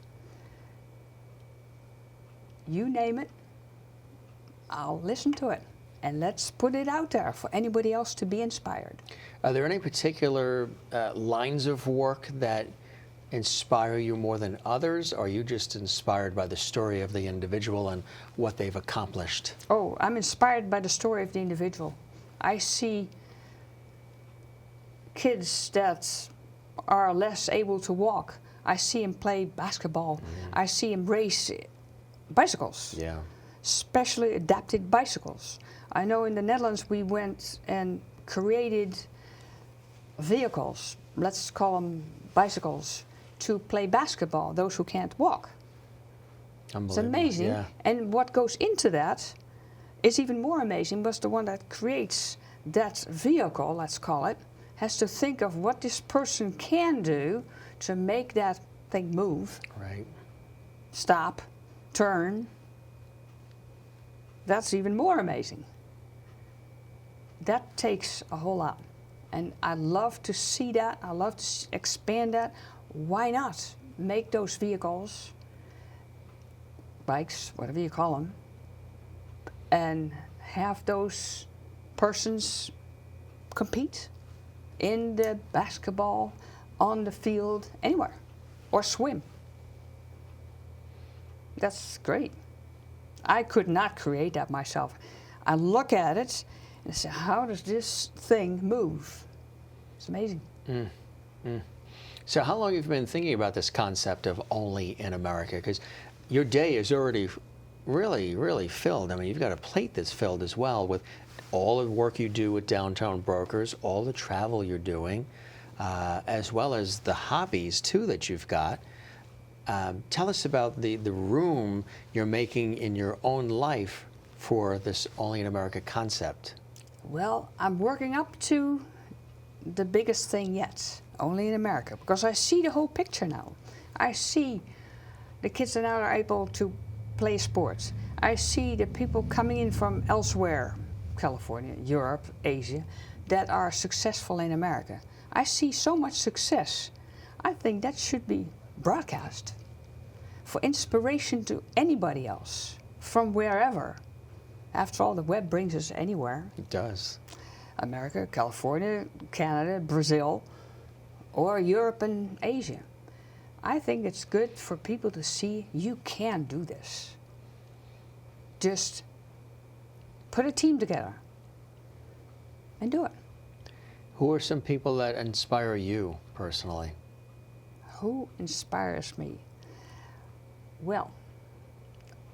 You name it, I'll listen to it. And let's put it out there for anybody else to be inspired. Are there any particular lines of work that inspire you more than others? Or are you just inspired by the story of the individual and what they've accomplished? Oh, I'm inspired by the story of the individual. I see kids that are less able to walk. I see them play basketball. Mm-hmm. I see them race bicycles. Yeah. Specially adapted bicycles. I know in the Netherlands we went and created vehicles, let's call them bicycles, to play basketball, those who can't walk. It's amazing. Yeah. And what goes into that is even more amazing, because the one that creates that vehicle, let's call it, has to think of what this person can do to make that thing move. Right. Stop, turn. That's even more amazing. That takes a whole lot. And I love to see that. I love to expand that. Why not make those vehicles, bikes, whatever you call them, and have those persons compete in the basketball, on the field, anywhere, or swim. That's great. I could not create that myself. I look at it and say, how does this thing move? It's amazing. So how long have you been thinking about this concept of only in America? Because your day is already really, really filled. I mean, you've got a plate that's filled as well with all the work you do with downtown brokers, all the travel you're doing, as well as the hobbies too that you've got. Tell us about the room you're making in your own life for this only in America concept. Well, I'm working up to the biggest thing yet, only in America, because I see the whole picture now. I see the kids that now are able to play sports. I see the people coming in from elsewhere, California, Europe, Asia, that are successful in America. I see so much success. I think that should be broadcast for inspiration to anybody else from wherever. After all, the web brings us anywhere. It does. America, California, Canada, Brazil, or Europe and Asia. I think it's good for people to see you can do this. Just put a team together and do it. Who are some people that inspire you personally? Who inspires me? Well,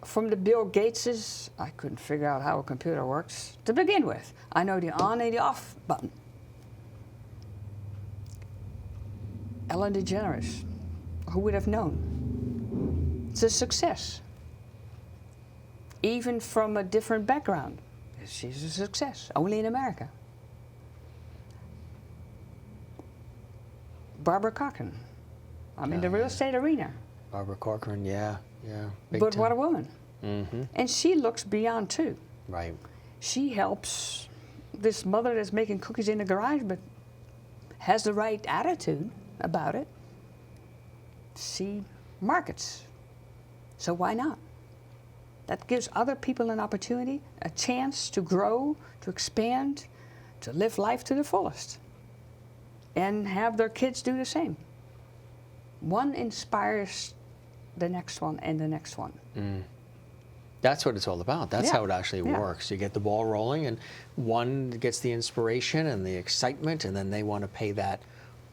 from the Bill Gateses, I couldn't figure out how a computer works to begin with. I know the on and the off button. Ellen DeGeneres, who would have known? It's a success. Even from a different background, she's a success, only in America. Barbara Cochran, I'm in the real estate arena. Barbara Corcoran, yeah. Big But time. what a woman. Mm-hmm. And she looks beyond too. Right. She helps this mother that's making cookies in the garage, but has the right attitude about it. She markets. So why not? That gives other people an opportunity, a chance to grow, to expand, to live life to the fullest, and have their kids do the same. One inspires the next one and the next one. That's what it's all about. That's how it actually works. You get the ball rolling, and one gets the inspiration and the excitement, and then they want to pay that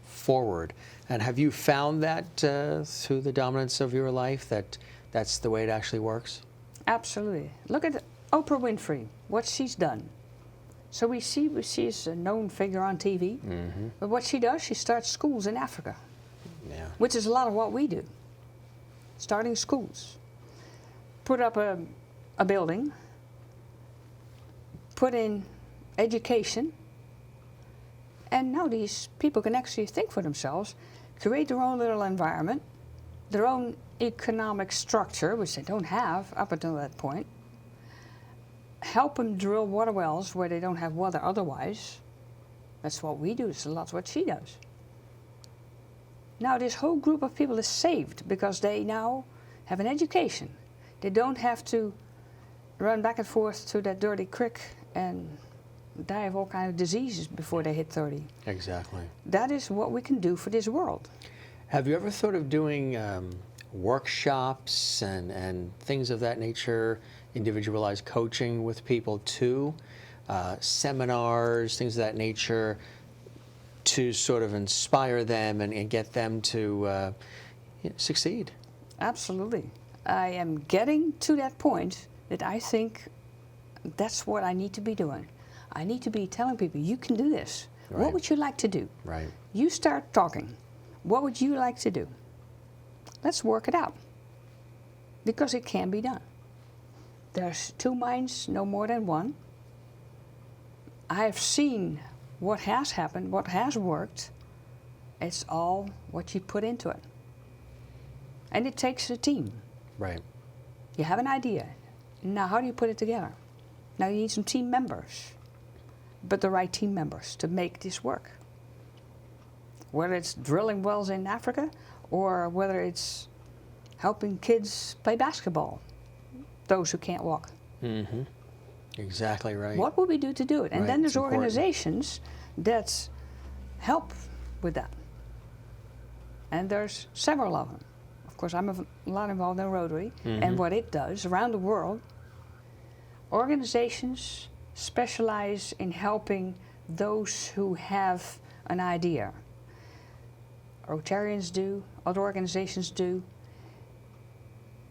forward. And have you found that through the dominance of your life, that that's the way it actually works? Absolutely. Look at Oprah Winfrey, what she's done. So we see she's a known figure on TV, but what she does, she starts schools in Africa, which is a lot of what we do. Starting schools. Put up a building, put in education, and now these people can actually think for themselves, create their own little environment, their own economic structure, which they don't have up until that point, help them drill water wells where they don't have water otherwise. That's what we do, it's a lot what she does. Now this whole group of people is saved because they now have an education. They don't have to run back and forth to that dirty creek and die of all kinds of diseases before they hit 30. Exactly. That is what we can do for this world. Have you ever thought of doing workshops and things of that nature, individualized coaching with people too, seminars, things of that nature, to sort of inspire them and get them to succeed? Absolutely. I am getting to that point that I think that's what I need to be doing. I need to be telling people, you can do this. Right. What would you like to do? Right. You start talking. What would you like to do? Let's work it out. Because it can be done. There's two minds, no more than one. I have seen what has happened, what has worked. It's all what you put into it. And it takes a team. Right. You have an idea. Now, how do you put it together? Now, you need some team members, but the right team members to make this work. Whether it's drilling wells in Africa or whether it's helping kids play basketball, those who can't walk. Mm-hmm. Exactly right. What would we do to do it? And Right, then it's there's organizations that help with that. And there's several of them. Of course, I'm a lot involved in Rotary and what it does around the world. Organizations specialize in helping those who have an idea. Rotarians do, other organizations do.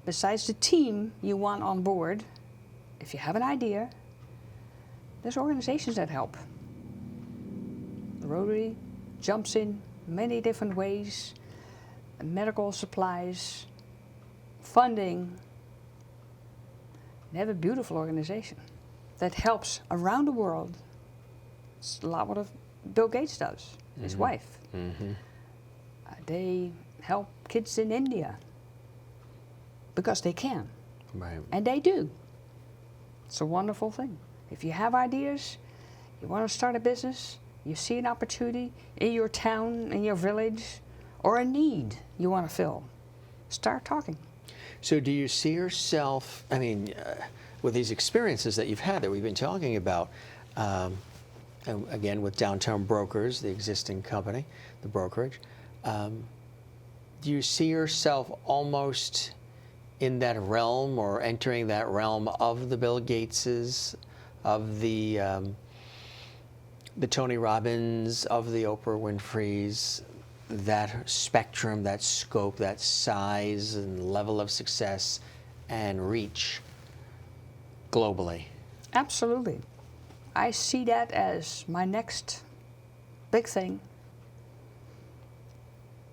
Besides the team you want on board, if you have an idea, there's organizations that help. Rotary jumps in many different ways, medical supplies, funding. They have a beautiful organization that helps around the world. It's a lot what Bill Gates does, his wife. They help kids in India because they can. Right. And they do. It's a wonderful thing. If you have ideas, you want to start a business, you see an opportunity in your town, in your village, or a need you want to fill, start talking. So do you see yourself, I mean, with these experiences that you've had that we've been talking about, and again with Downtown Brokers, the existing company, the brokerage, do you see yourself almost in that realm or entering that realm of the Bill Gateses, of the Tony Robbins, of the Oprah Winfreys, that spectrum, that scope, that size and level of success and reach globally? Absolutely. I see that as my next big thing.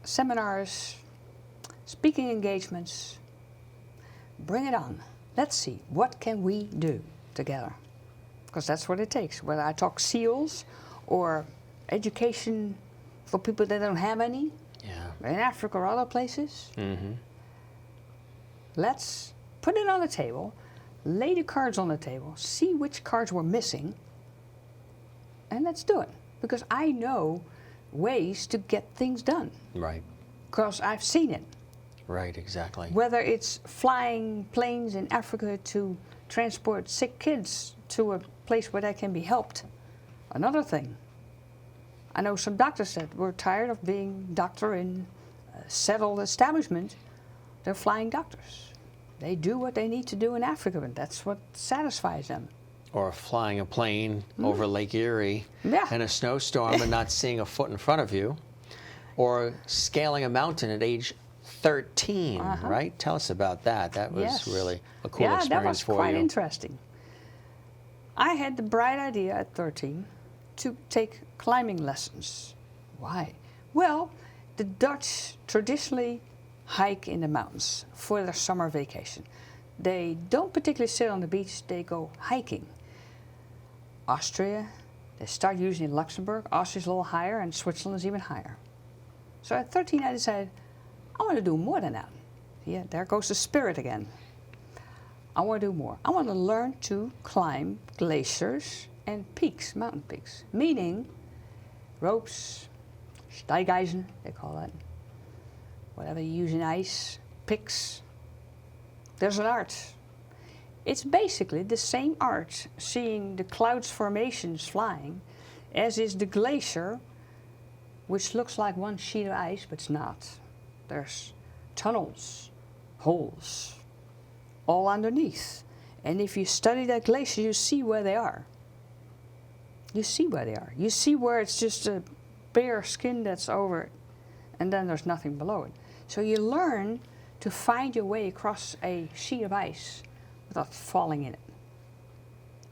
Seminars, speaking engagements, bring it on. Let's see, what can we do together? Because that's what it takes. Whether I talk SEALs or education for people that don't have any, in Africa or other places. Let's put it on the table, lay the cards on the table, see which cards we're missing, and let's do it. Because I know ways to get things done. Right. Because I've seen it. Right, exactly. Whether it's flying planes in Africa to transport sick kids to a place where they can be helped. Another thing. I know some doctors said we're tired of being doctor in a settled establishment. They're flying doctors. They do what they need to do in Africa, and that's what satisfies them. Or flying a plane over Lake Erie Yeah. in a snowstorm and not seeing a foot in front of you. Or scaling a mountain at age 13, right? Tell us about that. That was really a cool experience for you. Yeah, that was quite interesting. I had the bright idea at 13 to take climbing lessons. Why? Well, the Dutch traditionally hike in the mountains for their summer vacation. They don't particularly sit on the beach, they go hiking. Austria, they start usually in Luxembourg. Austria's a little higher and Switzerland is even higher. So at 13 I decided, I want to do more than that. Yeah, there goes the spirit again. I want to do more. I want to learn to climb glaciers and peaks, mountain peaks. Meaning ropes, steigeisen, they call that. Whatever you use in ice, picks. There's an art. It's basically the same art, seeing the clouds formations flying, as is the glacier, which looks like one sheet of ice, but it's not. There's tunnels, holes, all underneath. And if you study that glacier, you see where they are. You see where they are. You see where it's just a bare skin that's over it, and then there's nothing below it. So you learn to find your way across a sheet of ice without falling in it.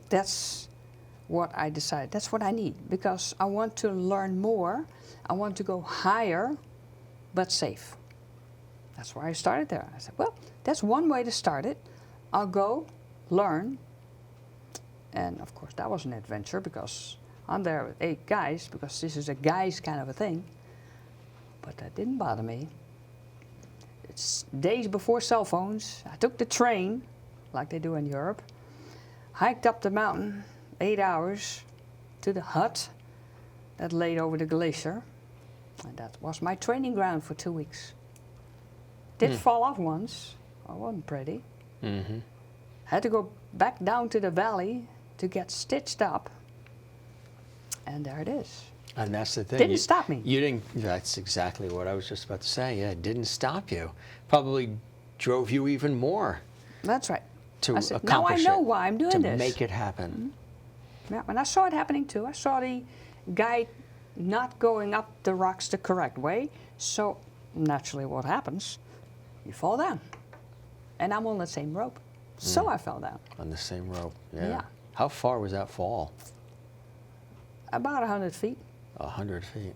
That's what I decided. That's what I need, because I want to learn more. I want to go higher, but safe. That's why I started there. I said, well, that's one way to start it. I'll go, learn. And of course, that was an adventure, because I'm there with 8 guys, because this is a guys kind of a thing. But that didn't bother me. It's days before cell phones. I took the train, like they do in Europe, hiked up the mountain, 8 hours, to the hut that laid over the glacier. And that was my training ground for 2 weeks. Did fall off once. I wasn't pretty. Had to go back down to the valley to get stitched up. And there it is. And that's the thing. Didn't stop me. You didn't. That's exactly what I was just about to say. Yeah, it didn't stop you. Probably drove you even more. That's right. To I said, accomplish now I know it, why I'm doing this. to make it happen. Yeah, and I saw it happening too. I saw the guy not going up the rocks the correct way. So naturally what happens? You fall down. And I'm on the same rope. So I fell down. On the same rope, yeah. Yeah. How far was that fall? About 100 feet. 100 feet.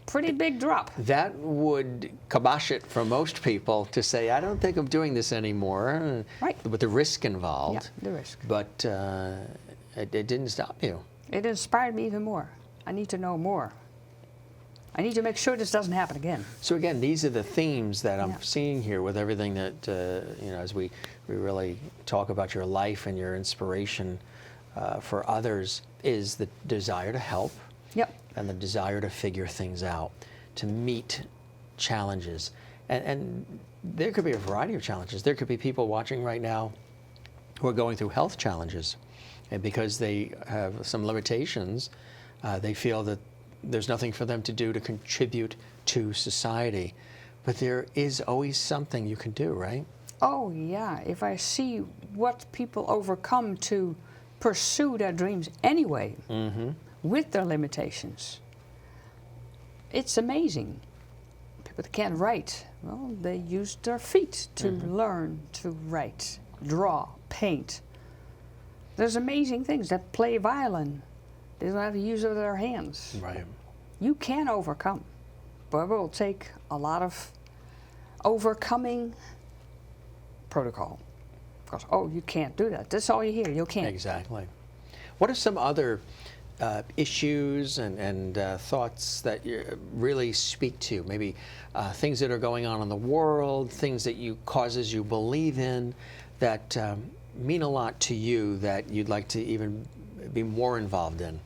Pretty big drop. That would kibosh it for most people to say, I don't think I'm doing this anymore. Right. With the risk involved. Yeah, the risk. But it didn't stop you. It inspired me even more. I need to know more. I need to make sure this doesn't happen again. So again, these are the themes that I'm Yeah. seeing here with everything that, as we really talk about your life and your inspiration for others, is the desire to help. Yep. And the desire to figure things out, to meet challenges. And there could be a variety of challenges. There could be people watching right now who are going through health challenges. And because they have some limitations, they feel that there's nothing for them to do to contribute to society. But there is always something you can do, right? Oh, yeah. If I see what people overcome to pursue their dreams anyway, with their limitations, it's amazing. People that can't write, well, they use their feet to learn to write, draw, paint. There's amazing things that play violin. They don't have to use their hands. Right. You can overcome, but it will take a lot of overcoming protocol. Because, oh, you can't do that. That's all you hear. You can't. Exactly. What are some other issues and thoughts that you really speak to? Maybe things that are going on in the world, things that causes you believe in, that mean a lot to you that you'd like to even be more involved in?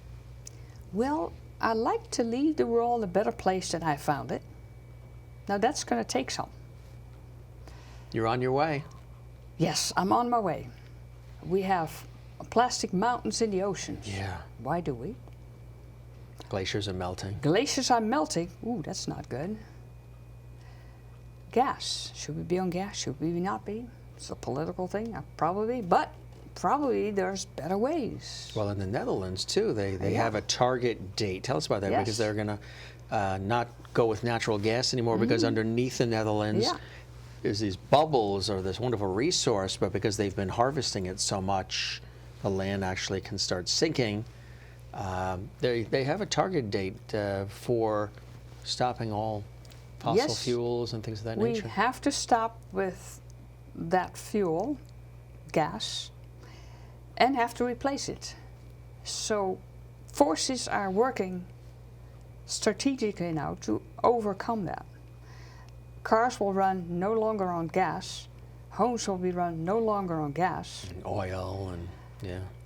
Well, I like to leave the world a better place than I found it. Now that's going to take some. You're on your way. Yes, I'm on my way. We have plastic mountains in the oceans. Yeah. Why do we? Glaciers are melting. Glaciers are melting. Ooh, that's not good. Gas. Should we be on gas? Should we not be? It's a political thing, probably, but probably there's better ways. Well, in the Netherlands, too, they Yeah. have a target date. Tell us about that, Yes. because they're going to not go with natural gas anymore, because underneath the Netherlands Yeah. is these bubbles or this wonderful resource, but because they've been harvesting it so much, the land actually can start sinking. They have a target date for stopping all fossil Yes. fuels and things of that We nature. have to stop with that fuel, gas, and have to replace it. So forces are working strategically now to overcome that. Cars will run no longer on gas. Homes will be run no longer on gas. And oil and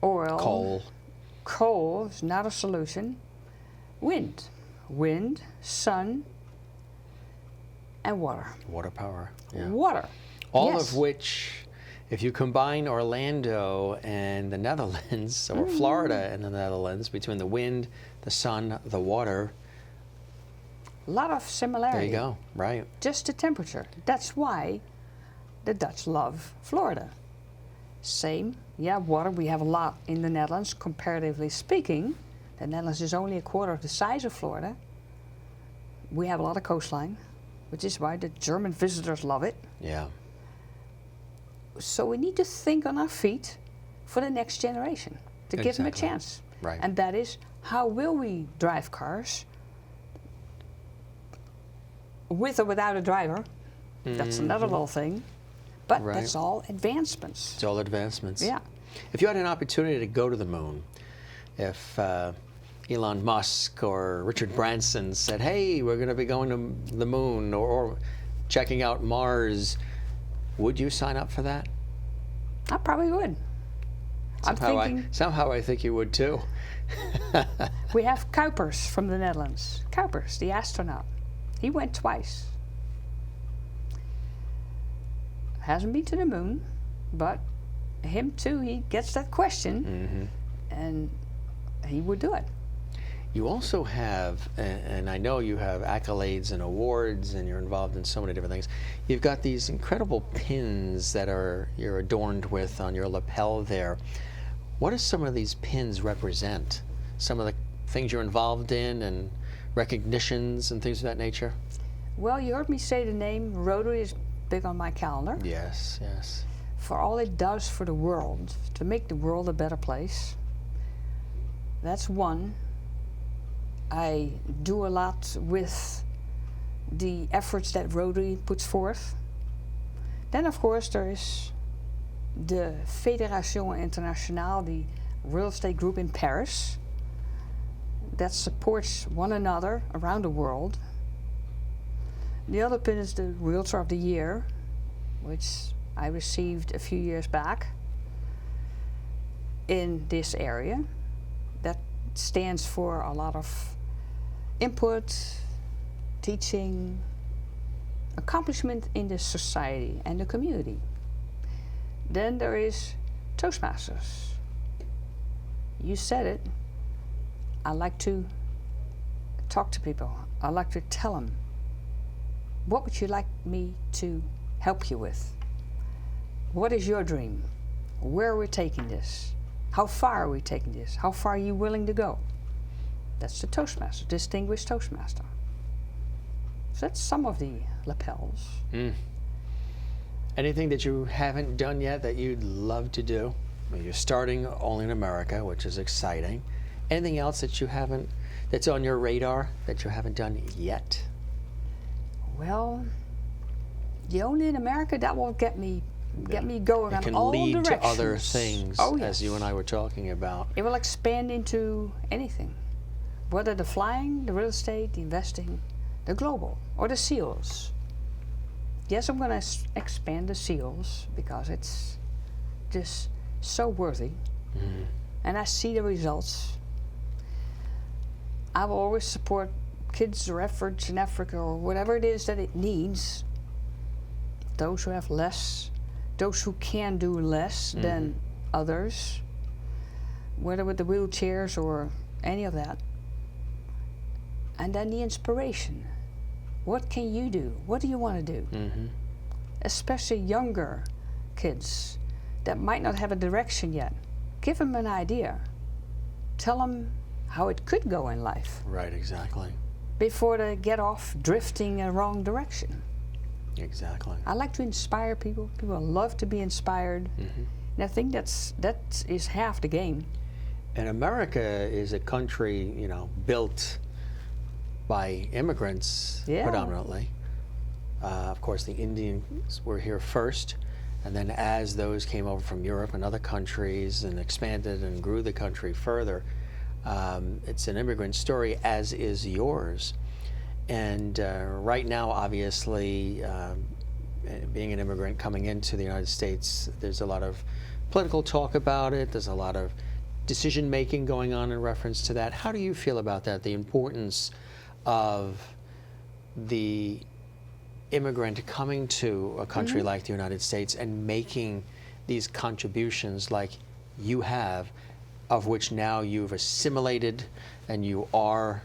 Oil. coal. Coal is not a solution. Wind. Wind, sun, and water. Water power. Yeah. Water. All Yes. of which, if you combine Orlando and the Netherlands, or Florida and the Netherlands, between the wind, the sun, the water, A lot of similarity. there you go, right? Just the temperature. That's why the Dutch love Florida. Same, yeah, water. We have a lot in the Netherlands, comparatively speaking. The Netherlands is only a quarter of the size of Florida. We have a lot of coastline, which is why the German visitors love it. Yeah. So we need to think on our feet for the next generation to give them a Exactly. chance. Right. And that is, how will we drive cars? With or without a driver. That's another little thing. But Right. that's all advancements. It's all advancements. Yeah. If you had an opportunity to go to the moon, if Elon Musk or Richard Branson said, hey, we're going to be going to the moon or checking out Mars, would you sign up for that? I probably would. I'm thinking Somehow I think you would too. we have Kuipers from the Netherlands. Kuipers, the astronaut. He went twice. Hasn't been to the moon, but him too, he gets that question, and he would do it. You also have, and I know you have accolades and awards, and you're involved in so many different things. You've got these incredible pins that you're adorned with on your lapel there. What do some of these pins represent? Some of the things you're involved in and recognitions and things of that nature? Well, you heard me say the name. Rotary is big on my calendar. Yes, yes. For all it does for the world, to make the world a better place. That's one. I do a lot with the efforts that Rotary puts forth. Then, of course, there is the Fédération Internationale, the real estate group in Paris, that supports one another around the world. The other pin is the Realtor of the Year, which I received a few years back in this area. That stands for a lot of input, teaching, accomplishment in the society and the community. Then there is Toastmasters. You said it. I like to talk to people. I like to tell them, what would you like me to help you with? What is your dream? Where are we taking this? How far are we taking this? How far are you willing to go? That's the Toastmaster, Distinguished Toastmaster. So that's some of the lapels. Anything that you haven't done yet that you'd love to do? Well, you're starting only in America, which is exciting. Anything else that you haven't, that's on your radar that you haven't done yet? Well, the only in America that will get me going It on can all lead directions. to other things, Oh, as yes. you and I were talking about. It will expand into anything, whether the flying, the real estate, the investing, the global, or the SEALs. Yes, I'm going to expand the SEALs because it's just so worthy, and I see the results. I will always support kids or efforts in Africa or whatever it is that it needs. Those who have less, those who can do less than others, whether with the wheelchairs or any of that. And then the inspiration. What can you do? What do you want to do? Especially younger kids that might not have a direction yet. Give them an idea. Tell them how it could go in life Right, exactly. before they get off drifting in a wrong direction. Exactly. I like to inspire people. People love to be inspired. And I think that is half the game. And America is a country, you know, built by immigrants predominantly. Of course, the Indians were here first, and then as those came over from Europe and other countries and expanded and grew the country further, it's an immigrant story, as is yours. And right now, obviously, being an immigrant coming into the United States, there's a lot of political talk about it. There's a lot of decision making going on in reference to that. How do you feel about that, the importance of the immigrant coming to a country like the United States and making these contributions like you have, of which now you've assimilated and you are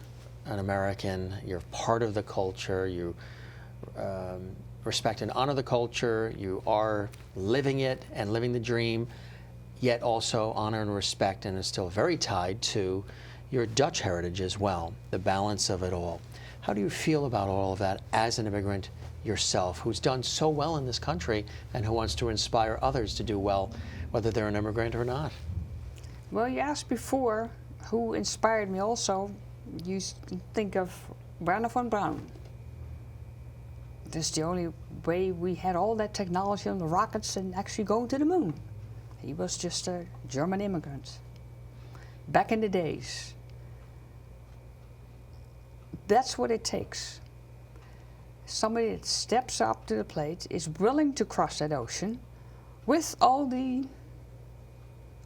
an American, you're part of the culture, you respect and honor the culture, you are living it and living the dream, yet also honor and respect, and is still very tied to your Dutch heritage as well, the balance of it all. How do you feel about all of that as an immigrant yourself, who's done so well in this country and who wants to inspire others to do well, whether they're an immigrant or not? Well, you asked before who inspired me also. You think of Werner von Braun. This is the only way we had all that technology on the rockets and actually going to the moon. He was just a German immigrant. Back in the days. That's what it takes. Somebody that steps up to the plate, is willing to cross that ocean with all the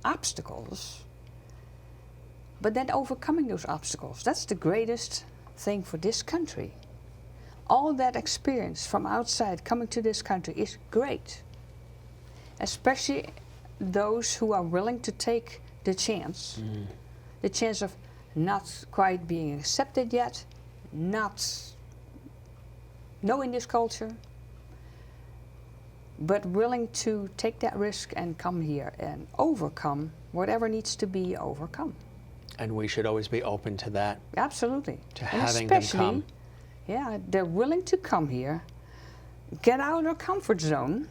obstacles, but then overcoming those obstacles. That's the greatest thing for this country. All that experience from outside coming to this country is great, especially those who are willing to take the chance of not quite being accepted yet, not knowing this culture, but willing to take that risk and come here and overcome whatever needs to be overcome. And we should always be open to that. Absolutely. To and having them come. Yeah, they're willing to come here, get out of their comfort zone,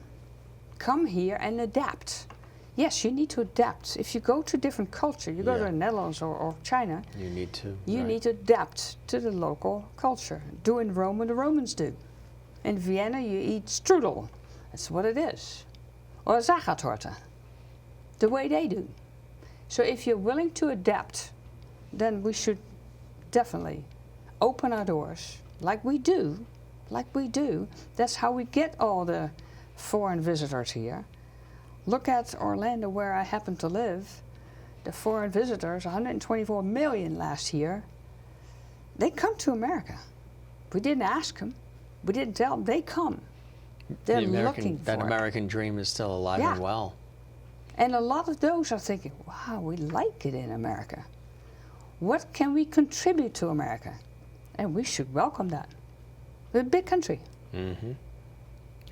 come here and adapt. Yes, you need to adapt. If you go to different culture, you go to the Netherlands or China, you need to. You need to adapt to the local culture. Do in Rome what the Romans do. In Vienna, you eat strudel. That's what it is. Or Zagatorte. The way they do. So if you're willing to adapt, then we should definitely open our doors like we do. Like we do. That's how we get all the foreign visitors here. Look at Orlando, where I happen to live. The foreign visitors, 124 million last year, they come to America. We didn't ask them. We didn't tell them. They come. They're looking for that American dream is still alive and well. And a lot of those are thinking, wow, we like it in America. What can we contribute to America? And we should welcome that. We're a big country. Mm-hmm.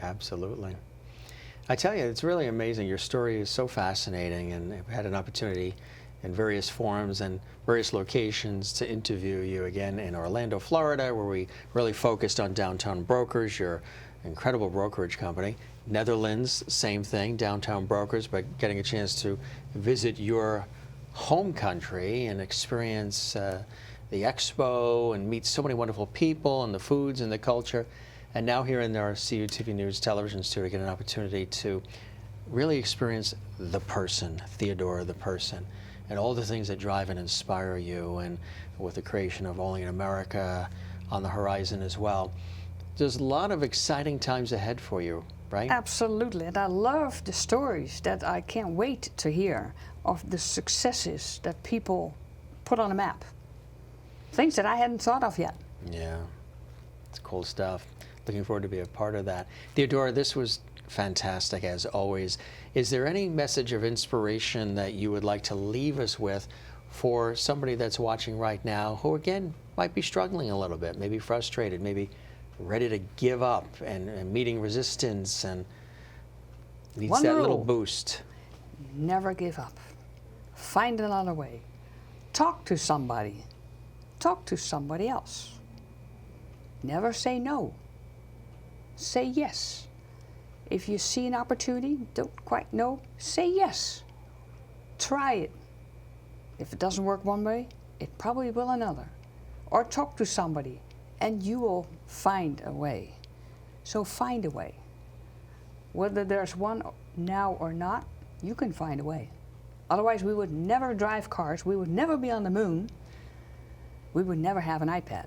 Absolutely. I tell you, it's really amazing. Your story is so fascinating, and I've had an opportunity in various forums and various locations to interview you again in Orlando, Florida, where we really focused on downtown brokers, your incredible brokerage company. Netherlands, same thing, downtown brokers, but getting a chance to visit your home country and experience the expo and meet so many wonderful people and the foods and the culture. And now here in our CUTV News television studio, get an opportunity to really experience the person, Theodora the person, and all the things that drive and inspire you, and with the creation of Only in America on the horizon as well. There's a lot of exciting times ahead for you, right? Absolutely, and I love the stories that I can't wait to hear of the successes that people put on a map. Things that I hadn't thought of yet. Yeah, it's cool stuff. Looking forward to be a part of that. Theodora, this was fantastic as always. Is there any message of inspiration that you would like to leave us with for somebody that's watching right now who, again, might be struggling a little bit, maybe frustrated, maybe ready to give up and meeting resistance and needs that little boost? Never give up. Find another way. Talk to somebody. Talk to somebody else. Never say no. Say yes. If you see an opportunity, don't quite know, say yes. Try it. If it doesn't work one way, it probably will another. Or talk to somebody, and you will find a way. So find a way. Whether there's one now or not, you can find a way. Otherwise, we would never drive cars, we would never be on the moon, we would never have an iPad.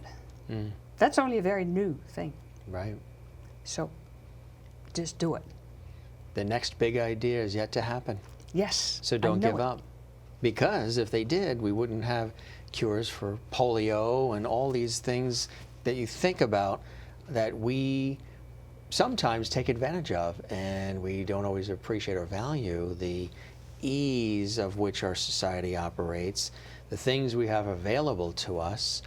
That's only a very new thing. Right. So just do it. The next big idea is yet to happen. Yes. So don't give up. Because if they did, we wouldn't have cures for polio and all these things that you think about that we sometimes take advantage of, and we don't always appreciate or value the ease of which our society operates, the things we have available to us,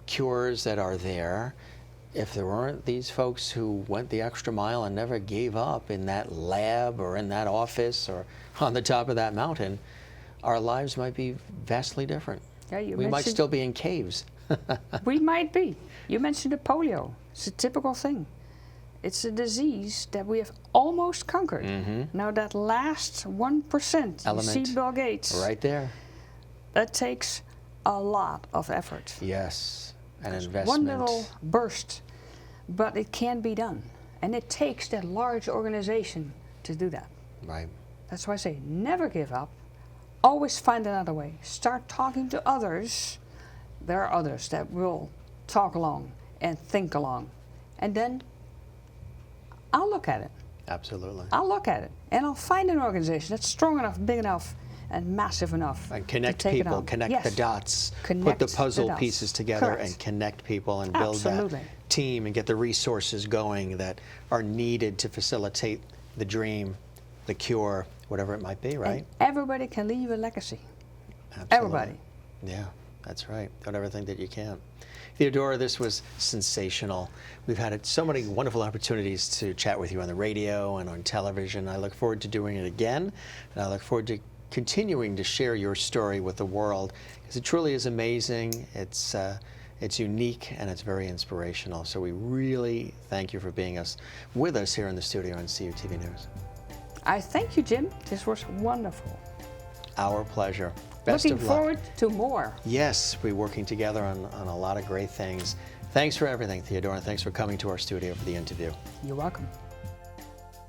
cures that are there. If there weren't these folks who went the extra mile and never gave up in that lab or in that office or on the top of that mountain, our lives might be vastly different. Yeah, we might still be in caves. We might be. You mentioned the polio. It's a typical thing. It's a disease that we have almost conquered. Now that last 1%, element, you see Bill Gates. Right there. That takes a lot of effort. Yes, an investment. One little burst, but it can be done. And it takes that large organization to do that. Right. That's why I say never give up. Always find another way. Start talking to others. There are others that will talk along and think along. And then I'll look at it. Absolutely. I'll look at it. And I'll find an organization that's strong enough, big enough, and massive enough. And connect to take people, it connect the dots, Connect put the puzzle the dots. pieces together. Correct. And connect people and build that team and get the resources going that are needed to facilitate the dream, the cure, whatever it might be, right? And everybody can leave a legacy. Absolutely. Everybody. Yeah, that's right. Don't ever think that you can't. Theodora, this was sensational. We've had so many wonderful opportunities to chat with you on the radio and on television. I look forward to doing it again, and I look forward to continuing to share your story with the world, because it truly is amazing. It's unique and it's very inspirational. So we really thank you for being with us here in the studio on CUTV News. I thank you, Jim. This was wonderful. Our pleasure. Best Looking of luck. forward to more. Yes, we're working together on a lot of great things. Thanks for everything, Theodora. Thanks for coming to our studio for the interview. You're welcome.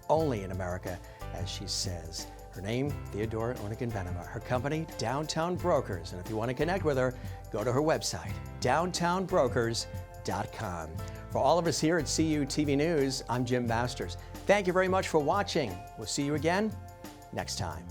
Only in America, as she says. Her name, Theodora Uniken Venema. Her company, Downtown Brokers. And if you want to connect with her, go to her website, downtownbrokers.com. For all of us here at CUTV News, I'm Jim Masters. Thank you very much for watching. We'll see you again next time.